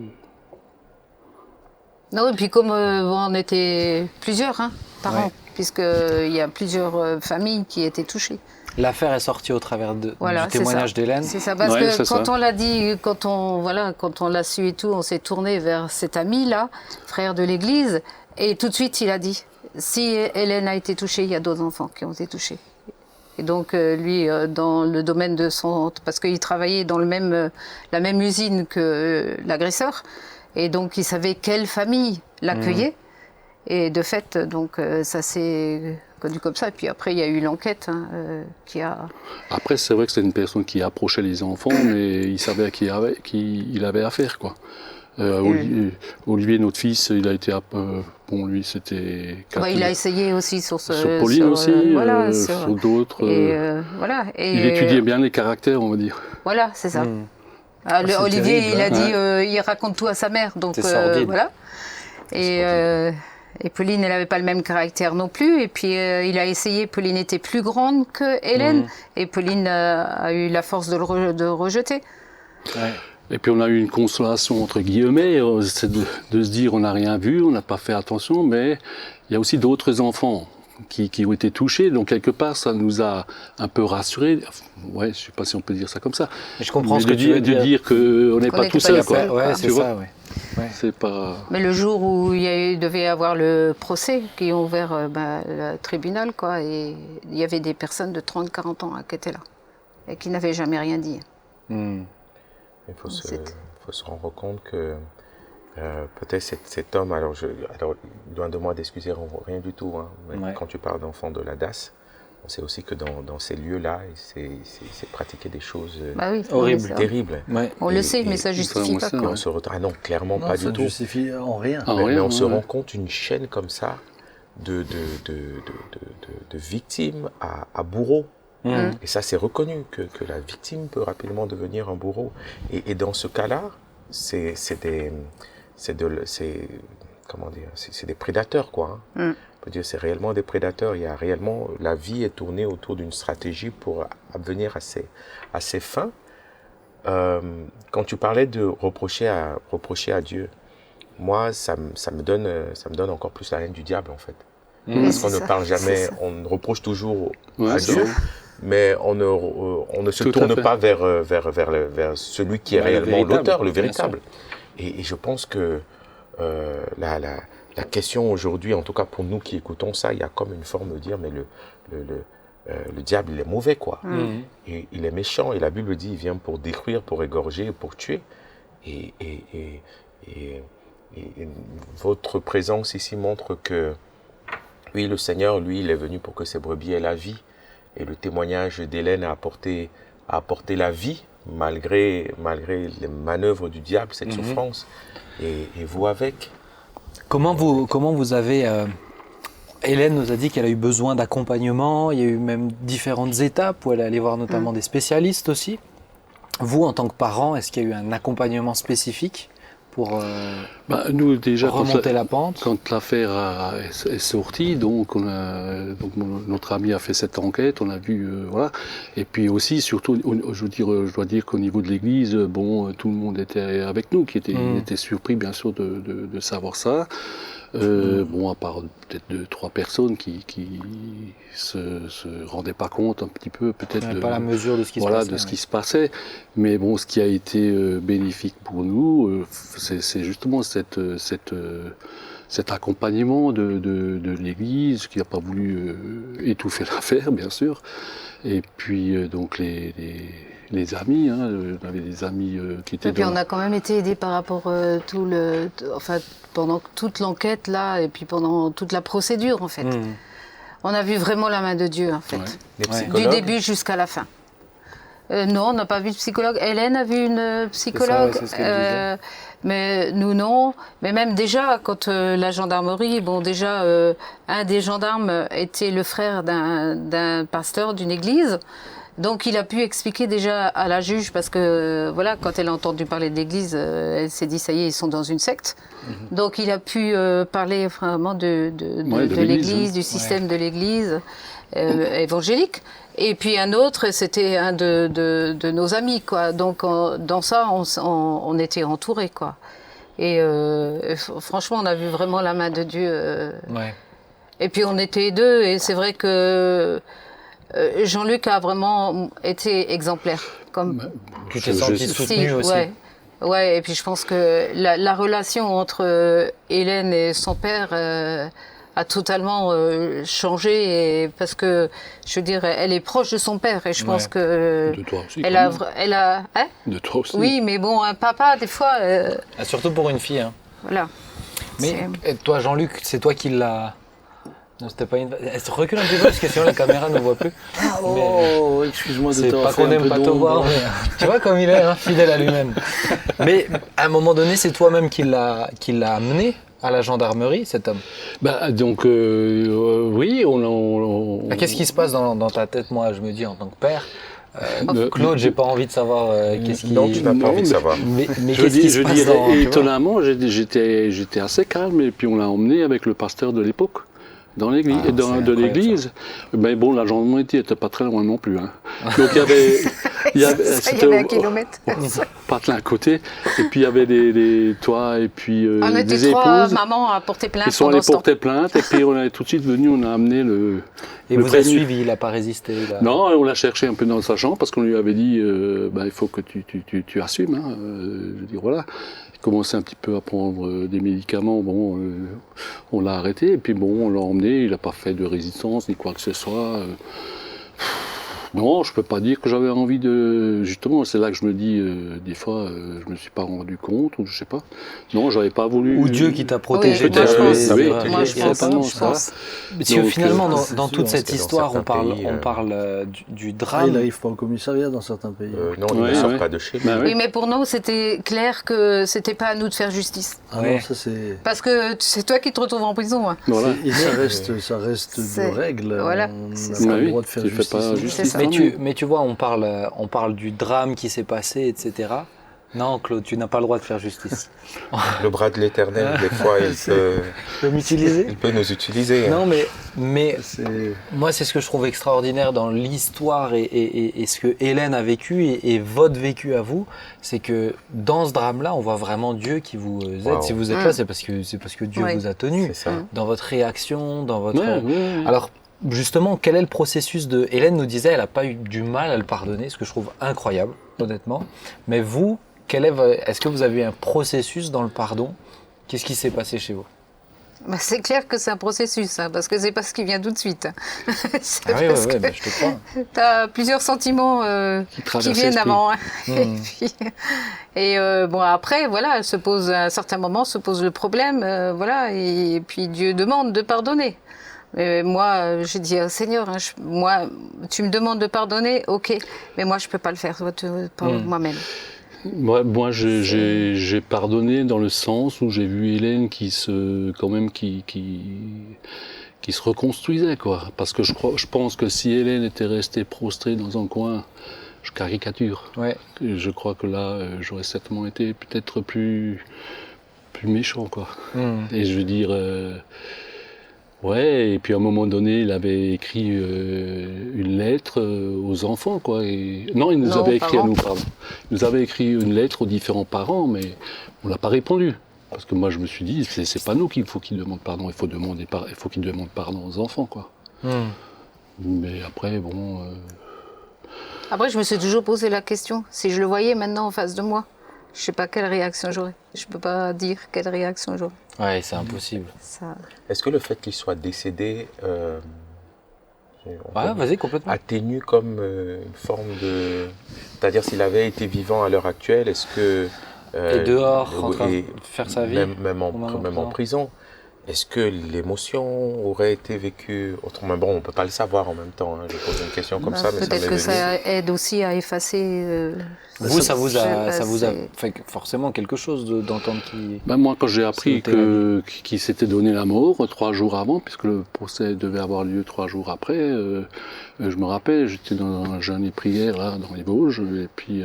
Non, et puis comme on était plusieurs parents, puisqu'il y a plusieurs familles qui étaient touchées. L'affaire est sortie au travers du témoignage d'Hélène. C'est ça, parce que quand on l'a dit, quand on l'a su et tout, on s'est tourné vers cet ami-là, frère de l'Église, et tout de suite il a dit, si Hélène a été touchée, il y a d'autres enfants qui ont été touchés. Et donc lui, dans le domaine de parce qu'il travaillait dans la même usine que l'agresseur, et donc il savait quelle famille l'accueillait. Et de fait, donc ça s'est connu comme ça. Et puis après, il y a eu l'enquête qui a... Après, c'est vrai que c'est une personne qui approchait les enfants, mais il savait à qui il avait affaire, quoi. Olivier, notre fils, il a été bon, lui, c'était... il a essayé aussi sur Pauline aussi, sur d'autres. Il étudiait bien les caractères, on va dire. Voilà, c'est ça. Olivier, terrible, il a dit, il raconte tout à sa mère, donc voilà. Et Pauline, elle n'avait pas le même caractère non plus. Et puis, il a essayé, Pauline était plus grande que Hélène. Et Pauline a eu la force de le rejeter. Ouais. Et puis, on a eu une consolation, entre guillemets, c'est de se dire, on n'a rien vu, on n'a pas fait attention, mais il y a aussi d'autres enfants qui ont été touchés. Donc, quelque part, ça nous a un peu rassurés. Ouais, je ne sais pas si on peut dire ça comme ça. Et je comprends ce que tu veux dire. De dire qu'on n'est pas tout seul, quoi. Ouais, c'est ça, ouais. Ouais. C'est pas... Mais le jour où il devait y avoir le procès, qui ont ouvert le tribunal, quoi, et il y avait des personnes de 30-40 ans qui étaient là, et qui n'avaient jamais rien dit. Il faut se rendre compte que peut-être cet homme, alors loin de moi d'excuser rien du tout, hein, mais quand tu parles d'enfants de la DAS, on sait aussi que dans ces lieux-là, c'est pratiquer des choses horribles, terribles. Ouais. On le sait, mais ça ne justifie pas. On se retrouve, non, clairement pas du tout. Ça ne justifie en rien. Mais on se rend compte une chaîne comme ça de victimes à bourreaux. Et ça, c'est reconnu que la victime peut rapidement devenir un bourreau. Et dans ce cas-là, c'est des prédateurs, quoi. Hein. On peut dire c'est réellement des prédateurs. Il y a réellement, la vie est tournée autour d'une stratégie pour venir à ses fins. Quand tu parlais de reprocher à Dieu, moi, ça me donne encore plus la haine du diable, en fait. Parce qu'on ne parle jamais, on reproche toujours à Dieu, mais on ne se tourne pas vers celui qui est réellement l'auteur, le véritable. Et je pense que la question aujourd'hui, en tout cas pour nous qui écoutons ça, il y a comme une forme de dire, mais le diable, il est mauvais, quoi. Et il est méchant, et la Bible dit, il vient pour détruire, pour égorger, pour tuer. Et votre présence ici montre que, oui, le Seigneur, lui, il est venu pour que ses brebis aient la vie. Et le témoignage d'Hélène a apporté la vie, malgré les manœuvres du diable, cette souffrance. Et vous avec. Comment vous avez... Hélène nous a dit qu'elle a eu besoin d'accompagnement, il y a eu même différentes étapes où elle est allée voir notamment des spécialistes aussi. Vous, en tant que parent, est-ce qu'il y a eu un accompagnement spécifique pour nous, déjà, remonter la pente? Quand l'affaire est sortie, donc, notre ami a fait cette enquête, on a vu, voilà. Et puis aussi, surtout, je dois dire qu'au niveau de l'église, tout le monde était avec nous, qui était surpris, bien sûr, de savoir ça. À part peut-être 2-3 personnes qui se rendaient pas compte un petit peu, peut-être pas la mesure de ce qui se passait. Ce qui se passait. Mais ce qui a été bénéfique pour nous, c'est justement cet accompagnement de l'Église qui n'a pas voulu étouffer l'affaire, bien sûr. Et puis donc les amis, on avait des amis qui étaient. Et puis on a quand même été aidés par rapport pendant toute l'enquête là, et puis pendant toute la procédure en fait. On a vu vraiment la main de Dieu en fait, du début jusqu'à la fin. Non, on n'a pas vu de psychologue. Hélène a vu une psychologue, c'est ce qu'elle disait. mais nous non. Mais même déjà, quand la gendarmerie, un des gendarmes était le frère d'un pasteur d'une église. Donc il a pu expliquer déjà à la juge, parce que quand elle a entendu parler de l'église, elle s'est dit ça y est, ils sont dans une secte. Donc il a pu parler vraiment de l'église, du système de l'église évangélique. Et puis un autre, c'était un de nos amis, quoi. Donc dans ça, on était entourés, quoi. Et franchement, on a vu vraiment la main de Dieu. Et puis on était deux, et c'est vrai que Jean-Luc a vraiment été exemplaire. Tu t'es senti soutenu aussi. Ouais, et puis je pense que la relation entre Hélène et son père a totatalement changé, parce que, je veux dire, elle est proche de son père, et je pense que... De toi aussi. Elle a de toi aussi. Oui, mais un papa, des fois... Surtout pour une fille. Voilà. Mais toi, Jean-Luc, c'est toi qui l'as... Non, c'était pas une... Recule un petit peu parce que sinon la caméra ne voit plus. Excuse-moi de c'est t'avoir pas qu'on fait un n'aime peu pas te d'ombre. voir, mais tu vois comme il est, fidèle à lui-même. Mais à un moment donné, c'est toi-même qui l'a amené à la gendarmerie, cet homme. Oui, Qu'est-ce qui se passe dans ta tête, moi, je me dis, en tant que père Claude, j'ai pas envie de savoir qu'est-ce qui... Non, tu n'as pas envie de savoir. Mais qu'est-ce qui se passe étonnamment, j'étais assez calme, et puis on l'a emmené avec le pasteur de l'époque. Dans l'église, l'église. Mais la gendarmerie n'était pas très loin non plus. Donc il y avait 1 kilomètre. Pas de l'un côté. Et puis il y avait des toits, et puis on était des 3, épouses. maman a porté plainte. Ils sont allés porter plainte, et puis on est tout de suite venu, on a amené le. Et vous avez suivi, il n'a pas résisté Non, on l'a cherché un peu dans sa chambre, parce qu'on lui avait dit il faut que tu assumes. Je veux dire, voilà. Il commençait un petit peu à prendre des médicaments, on l'a arrêté, et puis on l'a emmené, il n'a pas fait de résistance ni quoi que ce soit. Non, je peux pas dire que j'avais envie de... Justement, c'est là que je me dis, des fois, je me suis pas rendu compte, ou je sais pas. Non, j'avais pas voulu... Ou Dieu qui t'a protégé. Moi, je pense. Parce que finalement, dans toute cette histoire, on parle du drame. Il n'arrive pas au commissariat dans certains pays. Non, il ne sort pas de chez lui. Oui, mais pour nous, c'était clair que c'était pas à nous de faire justice. Non, ça c'est... Parce que c'est toi qui te retrouves en prison. Voilà. Et ça reste de règles. Voilà, On n'a c'est pas ça. le droit de faire tu fais pas justice. justice. ça. Mais tu vois, on parle du drame qui s'est passé, etc. Non, Claude, tu n'as pas le droit de faire justice. Le bras de l'Éternel, des fois, il peut nous utiliser. Non, mais moi, c'est ce que je trouve extraordinaire dans l'histoire et ce que Hélène a vécu et votre vécu à vous, c'est que dans ce drame-là, on voit vraiment Dieu qui vous aide. Wow. Si vous êtes là, c'est parce que Dieu vous a tenu. C'est ça. Dans votre réaction, dans votre... Ouais. Alors, justement, quel est le processus de... Hélène nous disait, elle n'a pas eu du mal à le pardonner, ce que je trouve incroyable, honnêtement. Mais vous, est-ce que vous avez eu un processus dans le pardon? Qu'est-ce qui s'est passé chez vous? Bah, c'est clair que c'est un processus, hein, parce que c'est pas ce qui vient tout de suite. Ah oui, mais je te crois. Tu as plusieurs sentiments qui viennent avant. Hein. Bon, après, voilà, à un certain moment se pose le problème, voilà, et puis Dieu demande de pardonner. Mais moi, j'ai dit, Seigneur, hein, tu me demandes de pardonner, ok, mais moi, je peux pas le faire moi-même. Moi, j'ai pardonné dans le sens où j'ai vu Hélène qui se reconstruisait, quoi. Parce que je pense que si Hélène était restée prostrée dans un coin, je caricature. Ouais. Je crois que là, j'aurais certainement été peut-être plus méchant, quoi. Et je veux dire, ouais. Et puis à un moment donné, il avait écrit une lettre aux enfants, quoi. Non, il nous avait écrit à nous, pardon. Il nous avait écrit une lettre aux différents parents, mais on l'a pas répondu. Parce que moi, je me suis dit, c'est pas nous qu'il faut qu'ils demandent pardon. Il faut qu'ils demandent pardon aux enfants, quoi. Mais après, bon. Après, je me suis toujours posé la question, si je le voyais maintenant en face de moi, je sais pas quelle réaction j'aurais. Je peux pas dire quelle réaction j'aurais. Ouais, c'est impossible. Est-ce que le fait qu'il soit décédé Vas-y, complètement. atténue comme une forme de... C'est-à-dire s'il avait été vivant à l'heure actuelle, est-ce que... et dehors, en train de faire sa vie, même en prison, est-ce que l'émotion aurait été vécue autrement? Bon, on ne peut pas le savoir en même temps, hein. Je pose une question comme ça, mais peut-être que ça aide aussi à effacer... Vous, ça vous a fait forcément quelque chose d'entendre qui... Moi, quand j'ai appris qu'il s'était donné la mort 3 jours avant, puisque le procès devait avoir lieu 3 jours après, je me rappelle, j'étais dans un jeûne et prière là, dans les Vosges, et puis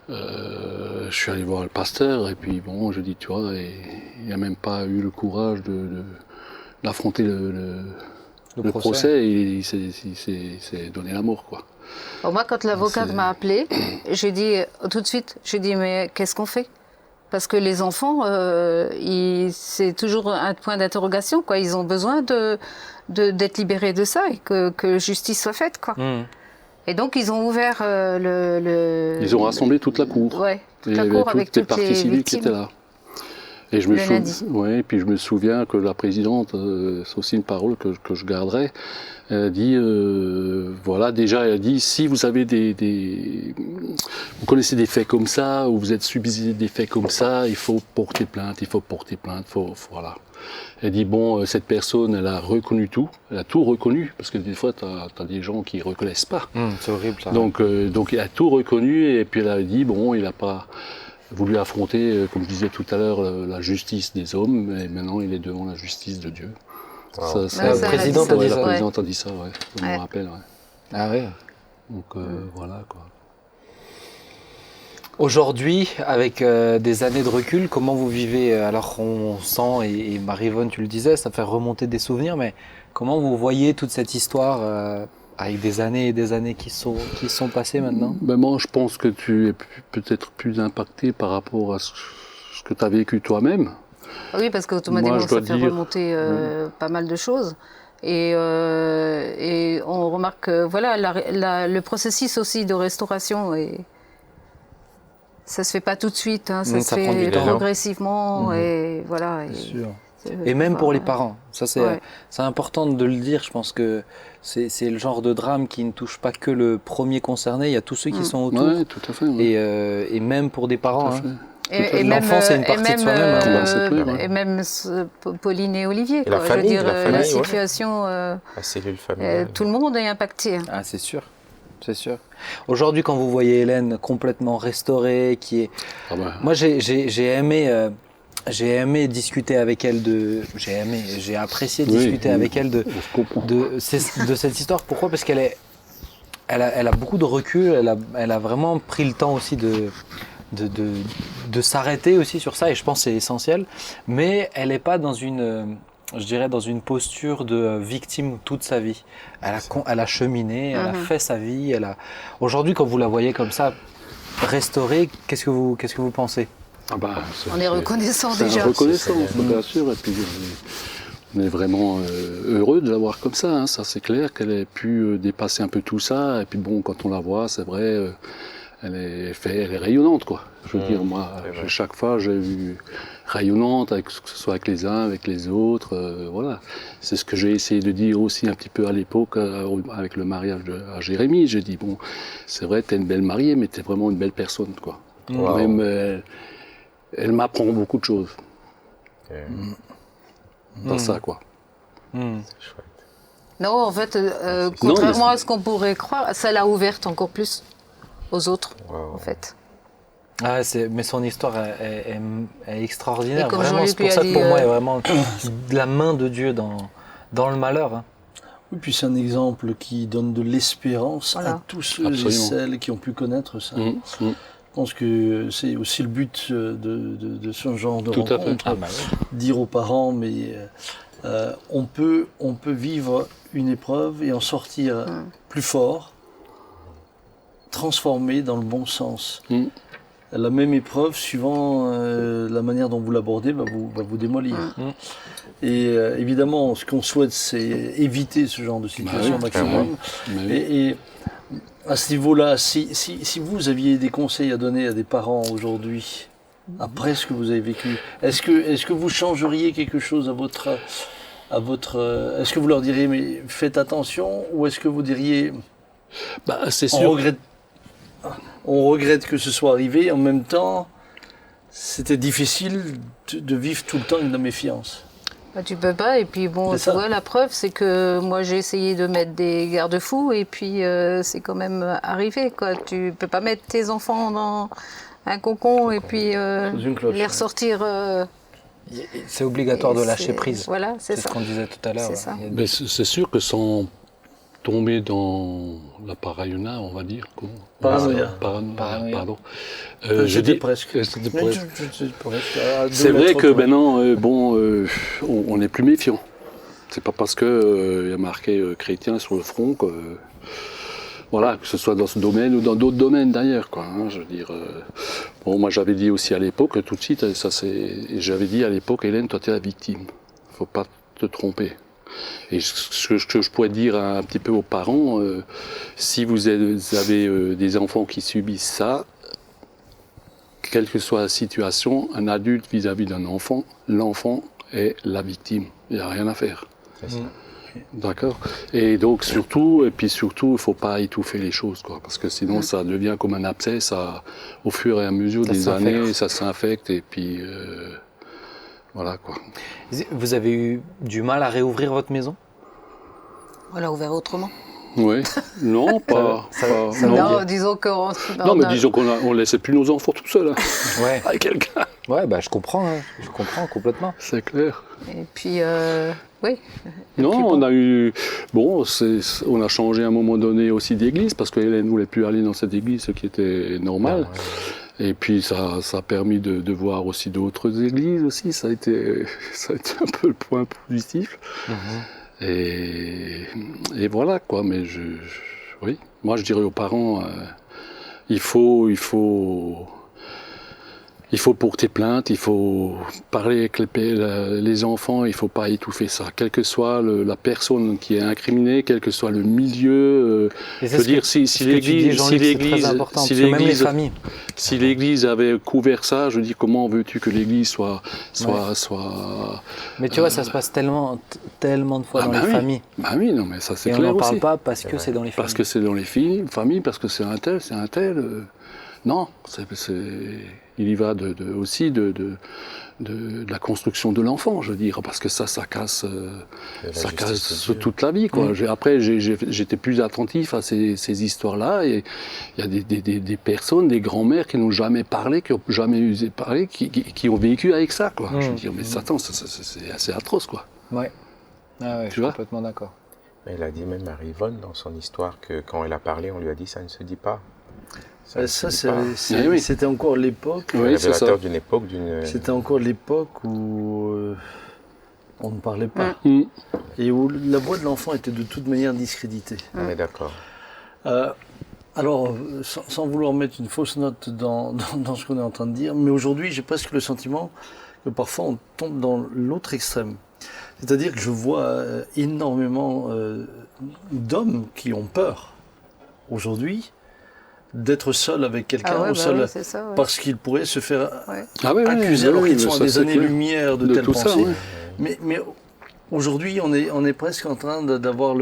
je suis allé voir le pasteur, et puis bon, je dis, tu vois, il n'a même pas eu le courage d'affronter le procès, et il s'est donné la mort, quoi. Alors moi, quand l'avocate m'a appelée, j'ai dit tout de suite, mais qu'est-ce qu'on fait? Parce que les enfants, c'est toujours un point d'interrogation, quoi. Ils ont besoin d'être libérés de ça et que justice soit faite, quoi. Et donc ils ont ouvert Ils ont rassemblé toute la cour. Ouais, toute la cour avec toutes les parties civiles qui étaient là. Et puis je me souviens que la présidente, c'est aussi une parole que je garderai, elle a dit, elle a dit, si vous avez vous connaissez des faits comme ça, ou vous êtes subi des faits comme ça, il faut porter plainte, voilà. Elle dit, bon, cette personne, elle a reconnu tout, elle a tout reconnu, parce que des fois, t'as des gens qui reconnaissent pas. C'est horrible, ça. Donc, il a tout reconnu, et puis elle a dit, bon, il n'a pas voulu affronter, comme je disais tout à l'heure, la justice des hommes, et maintenant il est devant la justice de Dieu. Wow. La présidente a dit ça, ouais. Je me rappelle, ouais. Ah oui. Donc voilà, quoi. Aujourd'hui, avec des années de recul, comment vous vivez? Alors on sent, et Marie-Vonne, tu le disais, ça fait remonter des souvenirs, mais comment vous voyez toute cette histoire avec des années et des années qui sont passées maintenant? Moi, je pense que tu es peut-être plus impacté par rapport à ce que tu as vécu toi-même. Oui, parce qu'automatiquement, ça fait remonter pas mal de choses. Et on remarque que le processus aussi de restauration, ça se fait pas tout de suite, hein, ça se fait progressivement. Et voilà. C'est sûr. Et même pour les parents, ça c'est important de le dire. Je pense que c'est le genre de drame qui ne touche pas que le premier concerné. Il y a tous ceux qui sont autour. Oui, tout à fait. Ouais. Et même pour des parents. L'enfant, c'est une partie de soi-même. Et même Pauline et Olivier. Et la famille, la situation. La cellule familiale. Tout le monde est impacté. Ah, c'est sûr. C'est sûr. Aujourd'hui, quand vous voyez Hélène complètement restaurée, moi j'ai aimé discuter avec elle j'ai apprécié discuter avec elle de cette histoire. Pourquoi? Parce qu'elle a beaucoup de recul, elle a vraiment pris le temps aussi de s'arrêter aussi sur ça, et je pense que c'est essentiel, mais elle n'est pas dans je dirais dans une posture de victime toute sa vie. Elle a cheminé, elle a fait sa vie. Aujourd'hui, quand vous la voyez comme ça, restaurée, qu'est-ce que vous pensez? On est reconnaissant c'est déjà. Reconnaissant, bien sûr. Et puis on est vraiment heureux de la voir comme ça. Hein. Ça, c'est clair qu'elle ait pu dépasser un peu tout ça. Et puis bon, quand on la voit, c'est vrai, elle est rayonnante, quoi. Je veux dire, moi, chaque fois, j'ai vu rayonnante, que ce soit avec les uns, avec les autres. Voilà. C'est ce que j'ai essayé de dire aussi un petit peu à l'époque, avec le mariage à Jérémy. J'ai dit, bon, c'est vrai, t'es une belle mariée, mais t'es vraiment une belle personne, quoi. Wow. Même, elle m'apprend beaucoup de choses. Dans ça, quoi. C'est chouette. Non, en fait, contrairement à ce qu'on pourrait croire, ça l'a ouverte encore plus aux autres, en fait. Ah, mais son histoire est extraordinaire. Et comme Vraiment, Jean-Luc c'est pour lui a ça que dit, pour moi, il y a vraiment de la main de Dieu dans le malheur. Hein. Oui, puis c'est un exemple qui donne de l'espérance à tous ceux et celles qui ont pu connaître ça. Je pense que c'est aussi le but de ce genre de rencontre, dire aux parents, mais on peut vivre une épreuve et en sortir plus fort, transformé dans le bon sens. La même épreuve, suivant la manière dont vous l'abordez, va vous démolir. Et évidemment, ce qu'on souhaite, c'est éviter ce genre de situation maximum. Et à ce niveau-là, si vous aviez des conseils à donner à des parents aujourd'hui, après ce que vous avez vécu, est-ce que vous changeriez quelque chose est-ce que vous leur diriez, mais faites attention, ou est-ce que vous diriez, c'est sûr. On regrette que ce soit arrivé, en même temps, c'était difficile de vivre tout le temps avec de la méfiance. Tu peux pas, et puis bon, tu vois, la preuve, c'est que moi j'ai essayé de mettre des garde-fous, et puis c'est quand même arrivé, quoi. Tu peux pas mettre tes enfants dans un cocon et puis les ressortir. C'est obligatoire de lâcher prise. Voilà, c'est ce qu'on disait tout à l'heure. Mais c'est sûr que sans tomber dans la paranoïa, on va dire. Paranoïa. Pardon. J'étais presque. C'est vrai que maintenant, on est plus méfiant. C'est pas parce que y a marqué chrétien sur le front que, voilà, que ce soit dans ce domaine ou dans d'autres domaines d'ailleurs, quoi. Hein, je veux dire. Moi j'avais dit aussi à l'époque, tout de suite, j'avais dit à l'époque, Hélène, toi t'es la victime. Faut pas te tromper. Et ce que je pourrais dire un petit peu aux parents, si vous avez des enfants qui subissent ça, quelle que soit la situation, un adulte vis-à-vis d'un enfant, l'enfant est la victime. Il n'y a rien à faire. D'accord. Et donc surtout, il ne faut pas étouffer les choses, quoi, parce que sinon ça devient comme un abcès, au fur et à mesure des années, ça s'infecte et puis voilà, quoi. Vous avez eu du mal à réouvrir votre maison? On l'a ouvert autrement. Oui, non, pas. Non, disons qu'on. Non, mais disons qu'on ne laissait plus nos enfants tout seuls, avec quelqu'un. Ouais, je comprends, je comprends complètement. C'est clair. Et puis, oui. Non, on a eu. Bon, on a changé à un moment donné aussi d'église, parce qu'Hélène ne voulait plus aller dans cette église, ce qui était normal. Et puis ça a permis de voir aussi d'autres églises aussi, ça a été un peu le point positif. Et voilà, quoi, mais oui, moi je dirais aux parents, il faut porter plainte, il faut parler avec les enfants, il ne faut pas étouffer ça. Quelle que soit la personne qui est incriminée, quel que soit le milieu, je veux dire, si l'Église avait couvert ça, je dis, comment veux-tu que l'Église soit... Mais tu vois, ça se passe tellement de fois dans les familles. Bah oui, non, mais ça c'est clair aussi. Et on n'en parle pas parce que c'est dans les familles. Parce que c'est dans les familles, parce que c'est un tel. Non, il y va aussi de la construction de l'enfant, je veux dire, parce que ça casse toute la vie, quoi. Après, j'étais plus attentif à ces histoires-là, et il y a des personnes, des grands-mères qui n'ont jamais parlé, qui n'ont jamais osé parler, qui ont vécu avec ça, quoi. Je veux dire, mais attends, c'est assez atroce, quoi. Ouais. Ah ouais, je suis complètement d'accord. Elle a dit même à Yvonne dans son histoire que quand elle a parlé, on lui a dit ça ne se dit pas. C'était encore l'époque. Oui, c'est ça. Révélateur d'une époque, C'était encore l'époque où on ne parlait pas. Mm. Et où la voix de l'enfant était de toute manière discréditée. On est d'accord. Alors, sans vouloir mettre une fausse note dans ce qu'on est en train de dire, mais aujourd'hui, j'ai presque le sentiment que parfois on tombe dans l'autre extrême. C'est-à-dire que je vois énormément d'hommes qui ont peur aujourd'hui d'être seuls avec quelqu'un, c'est ça, ouais. parce qu'ils pourraient se faire oui, accuser alors qu'ils sont à ça, des c'est années-lumière de telles tout ça, pensées. ouais. Mais aujourd'hui, on est presque en train d'avoir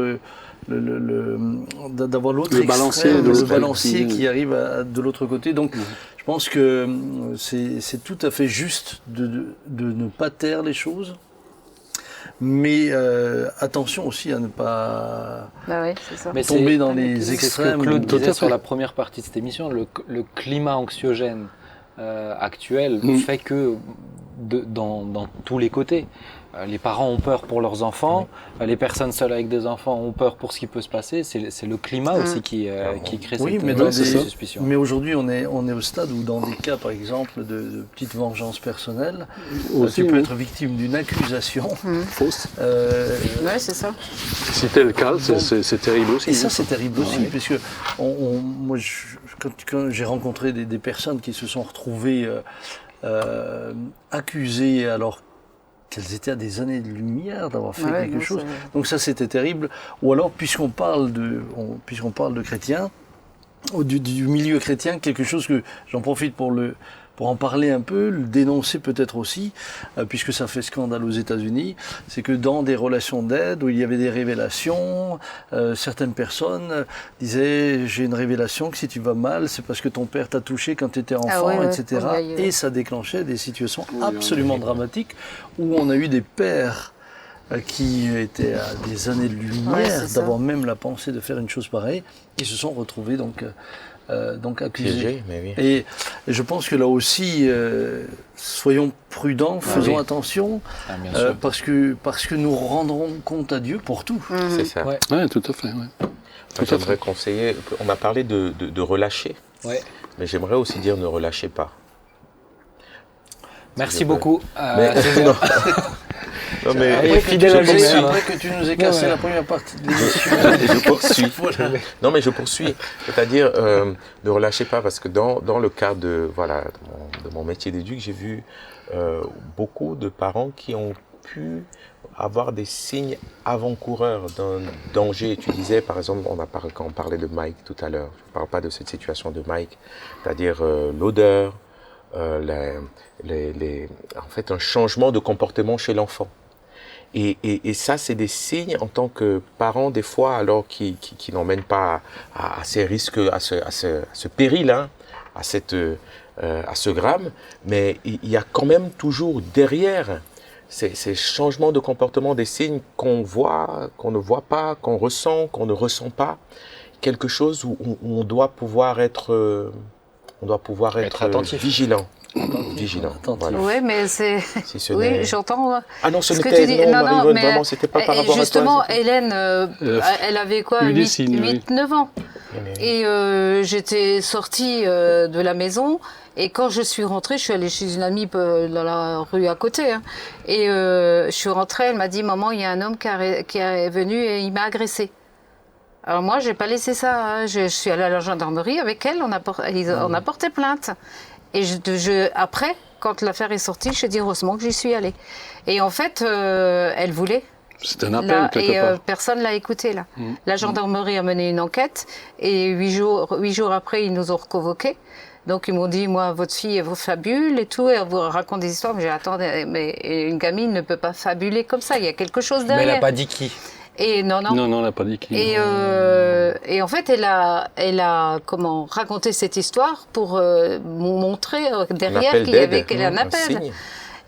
d'avoir l'autre extrême, le balancier qui arrive de l'autre côté. Donc, je pense que c'est tout à fait juste de ne pas taire les choses. Mais attention aussi à ne pas tomber dans les extrêmes. C'est ce que Claude disait sur la première partie de cette émission, le climat anxiogène actuel fait que dans tous les côtés, les parents ont peur pour leurs enfants, les personnes seules avec des enfants ont peur pour ce qui peut se passer. C'est le climat aussi qui crée cette suspicion. Mais aujourd'hui, on est au stade où, dans des cas, par exemple, de petites vengeances personnelles, tu peux être victime d'une accusation fausse. Ouais, c'est ça. Si c'était le cas, c'est terrible aussi. Et ça, c'est terrible aussi, puisque moi, quand j'ai rencontré des personnes qui se sont retrouvées accusées alors qu'elles étaient à des années-lumière d'avoir fait quelque chose. Donc ça, c'était terrible. Ou alors, puisqu'on parle de chrétiens, ou du milieu chrétien, quelque chose que j'en profite pour en parler un peu, le dénoncer peut-être aussi, puisque ça fait scandale aux États-Unis, c'est que dans des relations d'aide où il y avait des révélations, certaines personnes disaient « j'ai une révélation que si tu vas mal, c'est parce que ton père t'a touché quand tu étais enfant, etc. » Et ça déclenchait des situations absolument dramatiques où on a eu des pères qui étaient à des années-lumière d'avoir même la pensée de faire une chose pareille, qui se sont retrouvés donc accusés. Piégé, mais oui. Et je pense que là aussi, soyons prudents, faisons attention, parce que nous rendrons compte à Dieu pour tout. C'est ça. Ouais, tout à fait. Ouais. J'aimerais conseiller, on a parlé de relâcher, mais j'aimerais aussi dire ne relâchez pas. Merci beaucoup. Non, mais fidèle à lui-même. Après que tu nous aies cassé la première partie de l'émission. Je poursuis. Non, mais je poursuis. C'est-à-dire, ne relâchez pas, parce que dans le cadre de mon métier d'éduc, j'ai vu beaucoup de parents qui ont pu avoir des signes avant-coureurs d'un danger. Tu disais, par exemple, quand on parlait de Mike tout à l'heure, je ne parle pas de cette situation de Mike, c'est-à-dire l'odeur, en fait, un changement de comportement chez l'enfant. Et ça, c'est des signes en tant que parent, des fois, alors qui n'emmènent pas à ces risques, à ce péril, hein, à ce drame, mais il y a quand même toujours derrière ces changements de comportement, des signes qu'on voit, qu'on ne voit pas, qu'on ressent, qu'on ne ressent pas, quelque chose où on doit pouvoir être attentif, vigilant. Voilà. Oui, mais c'est. Oui, j'entends. Ah non, ce que n'était tu dis. Non, mais vraiment, c'était pas par rapport à toi. Justement, Hélène, elle avait quoi, 8-9 ans. Et j'étais sortie de la maison. Et quand je suis rentrée, je suis allée chez une amie dans la rue à côté. Hein, et je suis rentrée, elle m'a dit, maman, il y a un homme qui est venu et il m'a agressée. Alors moi, j'ai pas laissé ça. Hein. Je suis allée à la gendarmerie avec elle. On a porté plainte. Et après, quand l'affaire est sortie, je dis heureusement que j'y suis allée. Et en fait, elle voulait. C'est un appel quelque part. Personne l'a écouté là. La gendarmerie a mené une enquête et 8 jours après, ils nous ont reconvoqués. Donc ils m'ont dit, moi, votre fille, elle vous fabule et tout, et elle vous raconte des histoires. Mais j'ai dit, attendez, mais une gamine ne peut pas fabuler comme ça. Il y a quelque chose derrière. Mais elle n'a pas dit qui. Et non, elle n'a pas dit qui. Et en fait, elle a raconté cette histoire pour montrer derrière qu'il y avait un appel.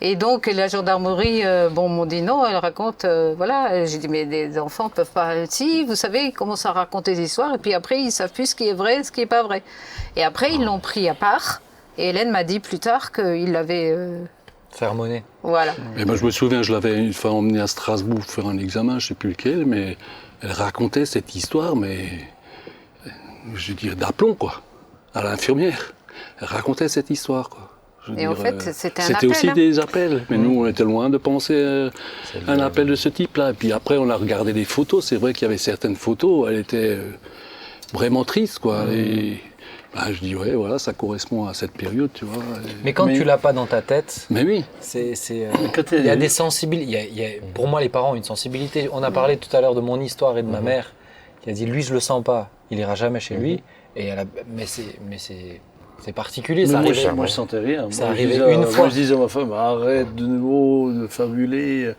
Et donc la gendarmerie, m'ont dit non, elle raconte, voilà. J'ai dit mais des enfants ne peuvent pas. Si, vous savez, ils commencent à raconter des histoires et puis après ils ne savent plus ce qui est vrai, ce qui n'est pas vrai. Et après ils l'ont pris à part. Et Hélène m'a dit plus tard qu'il l'avait sermonné. Voilà. Et moi je me souviens, je l'avais une fois emmenée à Strasbourg pour faire un examen, je ne sais plus lequel, mais elle racontait cette histoire, mais je veux dire d'aplomb quoi. à l'infirmière. Elle racontait cette histoire, quoi. En fait, c'était un C'était appel, aussi hein. des appels. Mais nous, on était loin de penser à un appel de ce type-là. Et puis après, on a regardé les photos. C'est vrai qu'il y avait certaines photos, elles étaient vraiment tristes, quoi. Et je dis, ouais, voilà, ça correspond à cette période, tu vois. Mais quand tu l'as pas dans ta tête, Mais oui. il y a des sensibilités. Pour moi, les parents ont une sensibilité. On a parlé tout à l'heure de mon histoire et de ma mère qui a dit, lui, je le sens pas. Il ira jamais chez lui. Et mais c'est particulier. Mais Ça moi, arrivait. moi, je sentais rien. Ça Moi, je arrivait disais une fois. Moi, je disais à ma femme, arrête de nouveau de fabuler.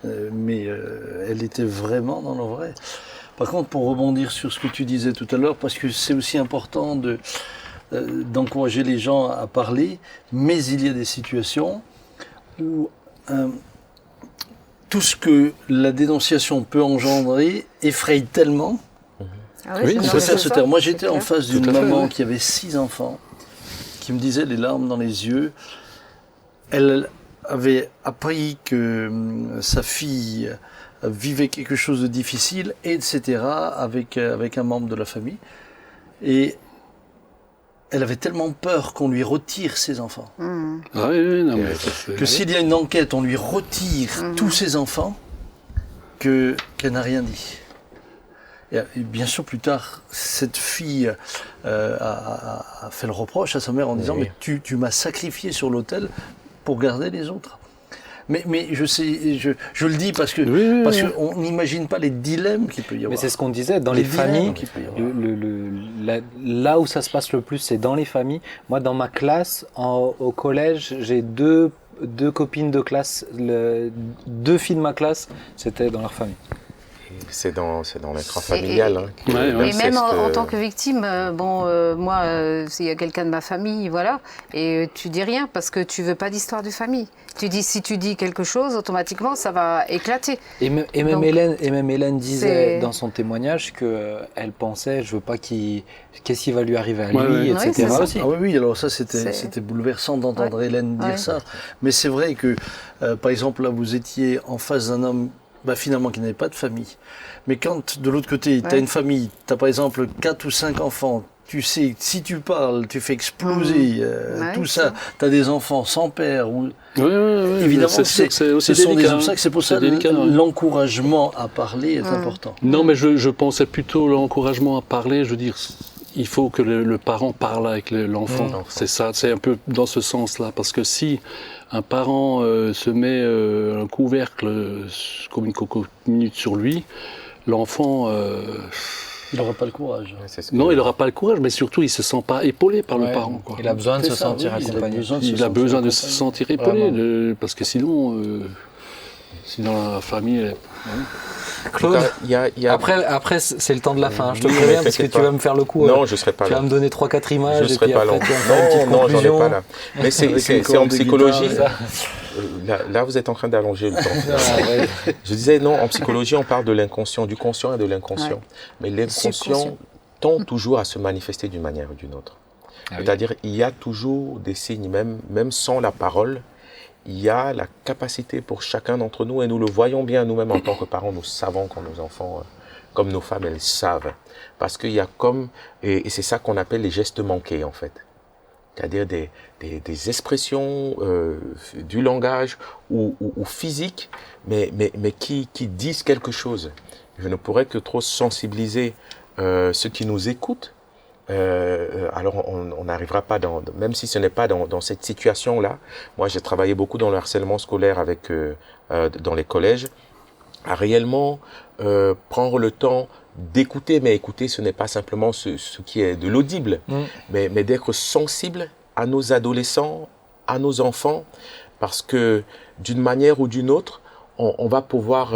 Mais elle était vraiment dans le vrai. Par contre, pour rebondir sur ce que tu disais tout à l'heure, parce que c'est aussi important d'encourager les gens à parler, mais il y a des situations où tout ce que la dénonciation peut engendrer effraie tellement. Ah Oui, c'est on On peut préfère normal, se ça. taire. Moi, j'étais en clair. face d'une Tout à fait, maman ouais. qui avait 6 enfants, qui me disait les larmes dans les yeux. Elle avait appris que sa fille vivait quelque chose de difficile, etc., avec un membre de la famille. Et elle avait tellement peur qu'on lui retire ses enfants. Ah oui, non, mais ça, c'est- Que s'il y a une enquête, on lui retire tous ses enfants, qu'elle n'a rien dit. Et bien sûr, plus tard, cette fille a fait le reproche à sa mère en disant « Mais tu m'as sacrifié sur l'autel pour garder les autres. » Mais je sais, je le dis parce que Oui, parce oui. qu'on n'imagine pas les dilemmes qu'il peut y avoir. Mais c'est ce qu'on disait, dans les dilemmes familles, qu'il peut y avoir. là où ça se passe le plus, c'est dans les familles. Moi, dans ma classe, au collège, j'ai deux copines de classe, 2 filles de ma classe, c'était dans leur famille. C'est dans l'intrafamilial. Hein, que Ouais, ouais. Et même en l'inceste, tant que victime, moi, s'il y a quelqu'un de ma famille, voilà, et tu dis rien parce que tu veux pas d'histoire de famille. Tu dis, si tu dis quelque chose, automatiquement, ça va éclater. Et même Donc, Hélène disait c'est- dans son témoignage qu'elle pensait, je veux pas qu'est-ce qui va lui arriver à Ouais, lui, ouais. etc. Oui, c'est ça. aussi. Ah oui, alors ça C'est- c'était bouleversant d'entendre Ouais. Hélène dire Ouais. ça. Mais c'est vrai que, par exemple, là vous étiez en face d'un homme finalement qui n'avait pas de famille. Mais quand de l'autre côté, tu as Ouais. une famille, tu as par exemple 4 ou 5 enfants, tu sais, si tu parles, tu fais exploser Ouais, tout ça. ça, tu as des enfants sans père. Ouais, ouais, Évidemment, c'est sûr que c'est aussi ce sont délicat, des hein. obstacles. C'est pour ça C'est délicat, ouais. l'encouragement à parler est important. Non, mais je pensais plutôt l'encouragement à parler. Je veux dire, il faut que le parent parle avec l'enfant. C'est ça, c'est un peu dans ce sens-là. Parce que si un parent se met un couvercle comme une cocotte sur lui, l'enfant, Il n'aura pas le courage. c'est ce que- non, il n'aura pas le courage, mais surtout, il ne se sent pas épaulé par Ouais. le parent, quoi. Il a besoin de C'est se ça, sentir oui, accompagné. Il a besoin de se sentir épaulé, Vraiment. parce que sinon, si dans la famille, En tout Claude, cas, il y a- après c'est le temps de la fin. Je te Oui, mais préviens parce que t'inquiète tu pas. vas me faire le coup. Non, je serai pas tu là. vas me donner 3-4 images Je et serai puis pas après là. tu vas me faire une petite Non, j'en ai conclusion. pas là. Mais c'est Avec une en corde de psychologie. guitare. Là, vous êtes en train d'allonger le temps. Ah, ouais. Je disais, non, en psychologie, on parle de l'inconscient, du conscient et de l'inconscient. Ouais. Mais l'inconscient Subconscient. tend toujours à se manifester d'une manière ou d'une autre. Ah oui. C'est-à-dire, il y a toujours des signes, même sans la parole, il y a la capacité pour chacun d'entre nous, et nous le voyons bien nous-mêmes en tant que parents, nous savons quand nos enfants, comme nos femmes, elles savent. Parce qu'il y a comme, et c'est ça qu'on appelle les gestes manqués en fait. C'est-à-dire des expressions du langage ou physiques, mais qui disent quelque chose. Je ne pourrais que trop sensibiliser ceux qui nous écoutent. Alors on n'arrivera pas même si ce n'est pas dans cette situation-là. Moi, j'ai travaillé beaucoup dans le harcèlement scolaire dans les collèges, à réellement prendre le temps d'écouter, mais écouter, ce n'est pas simplement ce qui est de l'audible, mais d'être sensible à nos adolescents, à nos enfants, parce que d'une manière ou d'une autre, on va pouvoir,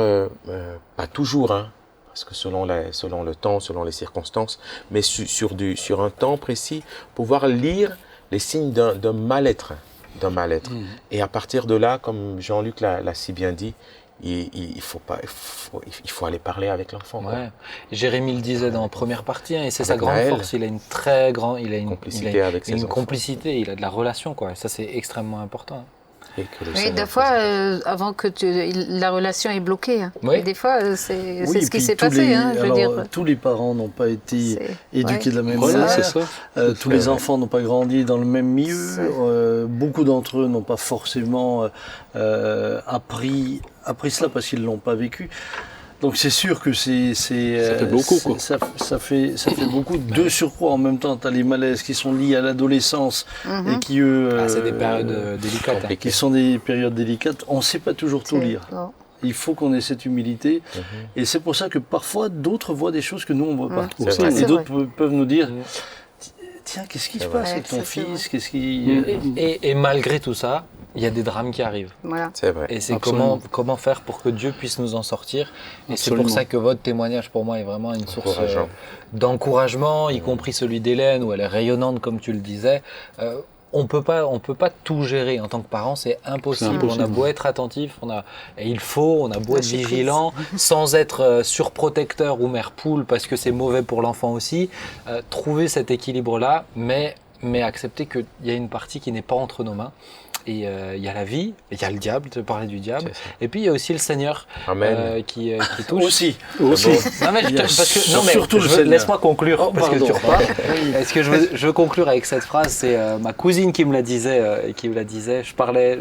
pas toujours, hein, parce que selon le temps, selon les circonstances, mais sur un temps précis, pouvoir lire les signes d'un mal-être. Et à partir de là, comme Jean-Luc l'a si bien dit, il faut aller parler avec l'enfant. quoi. Ouais. Jérémy le disait dans la première partie, hein, et c'est sa Avec grande Naël. force. Il a une très grande, Complicité avec ses une enfants. complicité. Il a de la relation, quoi. Et ça, c'est extrêmement important. Et que le Oui, Seigneur des fois, avant que la relation est bloquée. Hein. Oui. Et des fois, c'est Oui, et ce qui puis s'est tous passé. les- Hein, je veux alors, dire. tous les parents n'ont pas été C'est- éduqués ouais. de la même Voilà, manière. c'est ça. Tous les enfants n'ont pas grandi dans le même milieu. C'est- Beaucoup d'entre eux n'ont pas forcément appris cela parce qu'ils ne l'ont pas vécu. Donc c'est sûr que ça fait beaucoup, quoi. Ça fait beaucoup. De surcroît, en même temps, tu as les malaises qui sont liés à l'adolescence et qui, eux... Ah, c'est des périodes délicates. Hein. qui sont des périodes délicates. On ne sait pas toujours tout lire. Non. Il faut qu'on ait cette humilité. Et c'est pour ça que parfois, d'autres voient des choses que nous, on ne voit pas. C'est vrai. Et C'est d'autres peuvent nous dire, Mm. tiens, qu'est-ce qui se C'est passe vrai. avec ton Ouais, ça, c'est fils vrai. Qu'est-ce qui... Et malgré tout ça, il y a des drames qui arrivent. Voilà. C'est vrai. Et c'est Absolument. comment faire pour que Dieu puisse nous en sortir. Et c'est Absolument. pour ça que votre témoignage, pour moi, est vraiment une source Encourageant. d'encouragement, y compris celui d'Hélène, où elle est rayonnante, comme tu le disais. On peut pas tout gérer en tant que parent, c'est impossible. C'est impossible. On a beau être attentif, on a beau être Lâcher prise. vigilant, sans être surprotecteur ou mère poule, parce que c'est mauvais pour l'enfant aussi. Trouver cet équilibre-là, mais accepter qu'il y a une partie qui n'est pas entre nos mains. Et il y a la vie, il y a le diable, tu parlais du diable, C'est ça. et puis il y a aussi le Seigneur Amen. qui touche. Aussi. Non, mais Il y a surtout le je Seigneur. laisse-moi conclure, Oh, parce que pardon. tu repars. Est-ce que je veux conclure avec cette phrase? C'est ma cousine qui me la disait,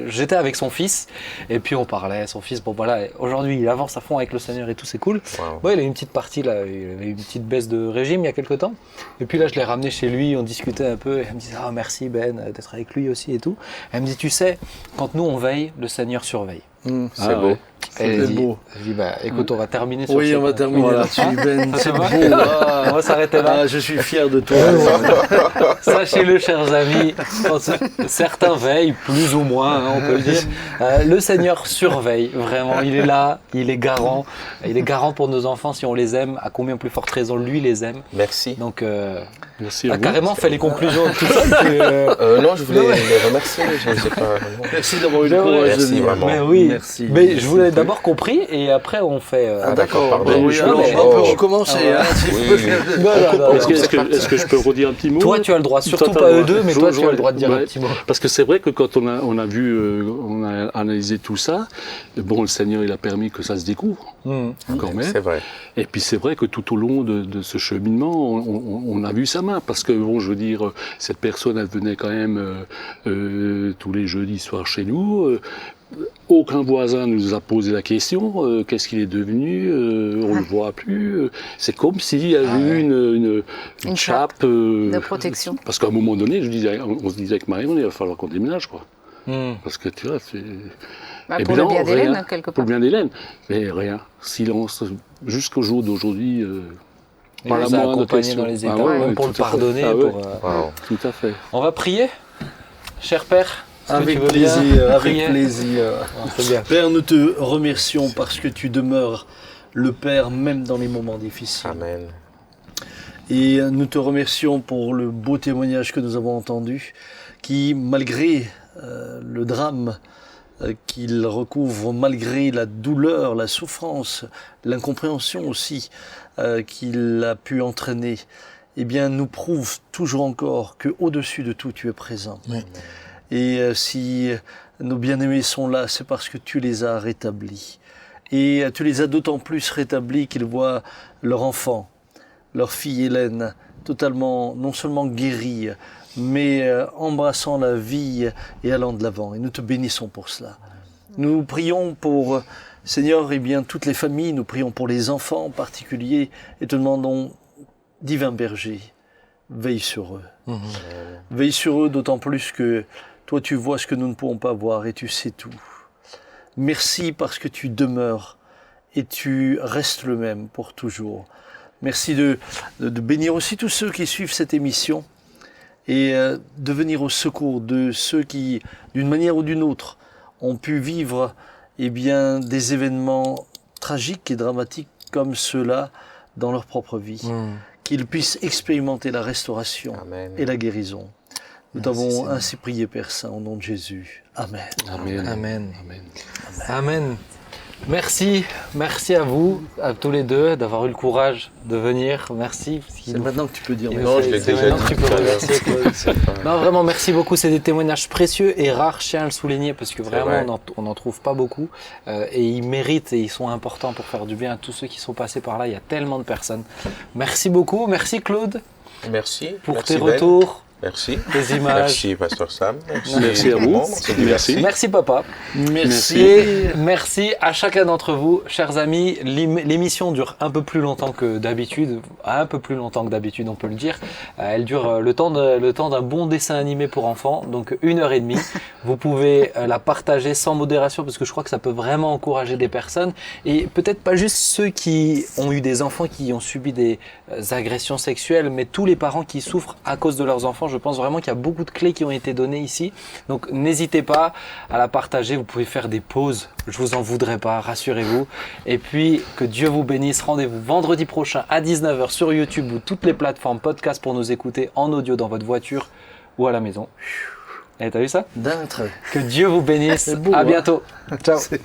j'étais avec son fils, et puis on parlait, son fils, bon voilà, aujourd'hui il avance à fond avec le Seigneur et tout, c'est cool. Wow. Bon, il a eu une petite partie là, il avait eu une petite baisse de régime il y a quelques temps, et puis là je l'ai ramené chez lui, on discutait un peu, et elle me disait, ah merci Ben d'être avec lui aussi et tout. Elle me dit, tu sais, quand nous on veille, le Seigneur surveille. C'est beau. Elle C'est dit, beau. je dis, bah écoute, on va terminer sur Oui, cette- on va terminer Voilà. là-dessus, Ben. C'est Ça beau. va Ah, On va s'arrêter là. ah, je suis fier de toi. Sachez-le, chers amis, quand certains veillent, plus ou moins, hein, on peut le dire, le Seigneur surveille, vraiment, il est là, il est garant pour nos enfants si on les aime, à combien plus forte raison lui les aime. Merci. Donc, Merci à vous. carrément, fait les conclusions tout seul. Non, je voulais les remercier. Je ne sais pas. non. Merci d'avoir eu le C'est vrai. courage de Merci, venir. vraiment. Mais oui, Merci. mais je vous l'ai d'abord compris et après on fait... Ah, d'accord, pardon. Ben oui, je- alors, mais- on peut recommencer. Hein, si Oui, vous oui. voulez. Non, Est-ce que je peux redire un petit mot? Toi, tu as le droit, surtout Toi, t'as pas le eux droit. deux, mais toi, tu as le droit de dire un Ouais. petit mot. Parce que c'est vrai que quand on a vu, on a analysé tout ça, bon, le Seigneur, il a permis que ça se découvre, quand même. C'est vrai. Et puis c'est vrai que tout au long de ce cheminement, on a vu sa main, parce que bon, je veux dire, cette personne, elle venait quand même tous les jeudis soirs chez nous. Aucun voisin nous a posé la question, qu'est-ce qu'il est devenu, on le voit plus. C'est comme s'il y avait eu une chape de protection. Parce qu'à un moment donné, on se disait avec Marion, il va falloir qu'on déménage, quoi. Parce que tu vois, c'est... Bah, Eh pour bien, le bien rien. d'Hélène, hein, quelque Pour part. le bien d'Hélène. Mais rien, silence, jusqu'au jour d'aujourd'hui. Il Pas la nous a moindre accompagnés question. dans les Ah étapes, ouais, même pour tout le à fait. pardonner. Ah ouais. Pour, Wow. Tout à fait. On va prier, cher Père. Est-ce que Avec tu veux bien plaisir, avec prier plaisir. C'est bien. Père, nous te remercions parce que tu demeures le Père même dans les moments difficiles. Amen. Et nous te remercions pour le beau témoignage que nous avons entendu, qui, malgré le drame qu'il recouvre, malgré la douleur, la souffrance, l'incompréhension aussi qu'il a pu entraîner, eh bien, nous prouve toujours encore que au-dessus de tout, tu es présent. Et si nos bien-aimés sont là, c'est parce que tu les as rétablis. Et tu les as d'autant plus rétablis qu'ils voient leur enfant, leur fille Hélène, totalement, non seulement guérie, mais embrassant la vie et allant de l'avant. Et nous te bénissons pour cela. Nous prions pour, Seigneur, eh bien, toutes les familles, nous prions pour les enfants en particulier, et te demandons, divin berger, veille sur eux. Veille sur eux d'autant plus que toi tu vois ce que nous ne pouvons pas voir et tu sais tout. Merci parce que tu demeures et tu restes le même pour toujours. Merci de bénir aussi tous ceux qui suivent cette émission et de venir au secours de ceux qui, d'une manière ou d'une autre, ont pu vivre eh bien, des événements tragiques et dramatiques comme ceux-là dans leur propre vie. Qu'ils puissent expérimenter la restauration Amen. et la guérison. Nous t'avons ainsi prié, Père Saint, au nom de Jésus. Amen. Amen. Amen. Amen. Amen. Merci à vous, à tous les deux, d'avoir eu le courage de venir. Merci. C'est maintenant que tu peux dire. Non, je l'ai C'est déjà maintenant dit que tu peux tout à l'heure. remercier. Non, vraiment, merci beaucoup. C'est des témoignages précieux et rares, je tiens à le souligner, parce que C'est vraiment, vrai. on n'en trouve pas beaucoup. Et ils méritent et ils sont importants pour faire du bien à tous ceux qui sont passés par là. Il y a tellement de personnes. Merci beaucoup. Merci Claude Merci. pour Merci tes Ben. retours, Merci. tes images. Merci, Pasteur Sam. Merci à vous. Bon, c'est dit Merci. Merci papa. Merci. Et merci à chacun d'entre vous, chers amis. L'émission dure un peu plus longtemps que d'habitude, on peut le dire. Elle dure le temps d'un bon dessin animé pour enfants, donc 1h30. Vous pouvez la partager sans modération parce que je crois que ça peut vraiment encourager des personnes et peut-être pas juste ceux qui ont eu des enfants qui ont subi des agressions sexuelles, mais tous les parents qui souffrent à cause de leurs enfants. Je pense vraiment qu'il y a beaucoup de clés qui ont été données ici. Donc n'hésitez pas à la partager. Vous pouvez faire des pauses. Je vous en voudrais pas, rassurez-vous. Et puis que Dieu vous bénisse. Rendez-vous vendredi prochain à 19h sur YouTube ou toutes les plateformes podcast pour nous écouter en audio dans votre voiture ou à la maison. Et t'as vu ça? D'un trait. Que Dieu vous bénisse. C'est beau, À hein. bientôt. Ciao. C'est-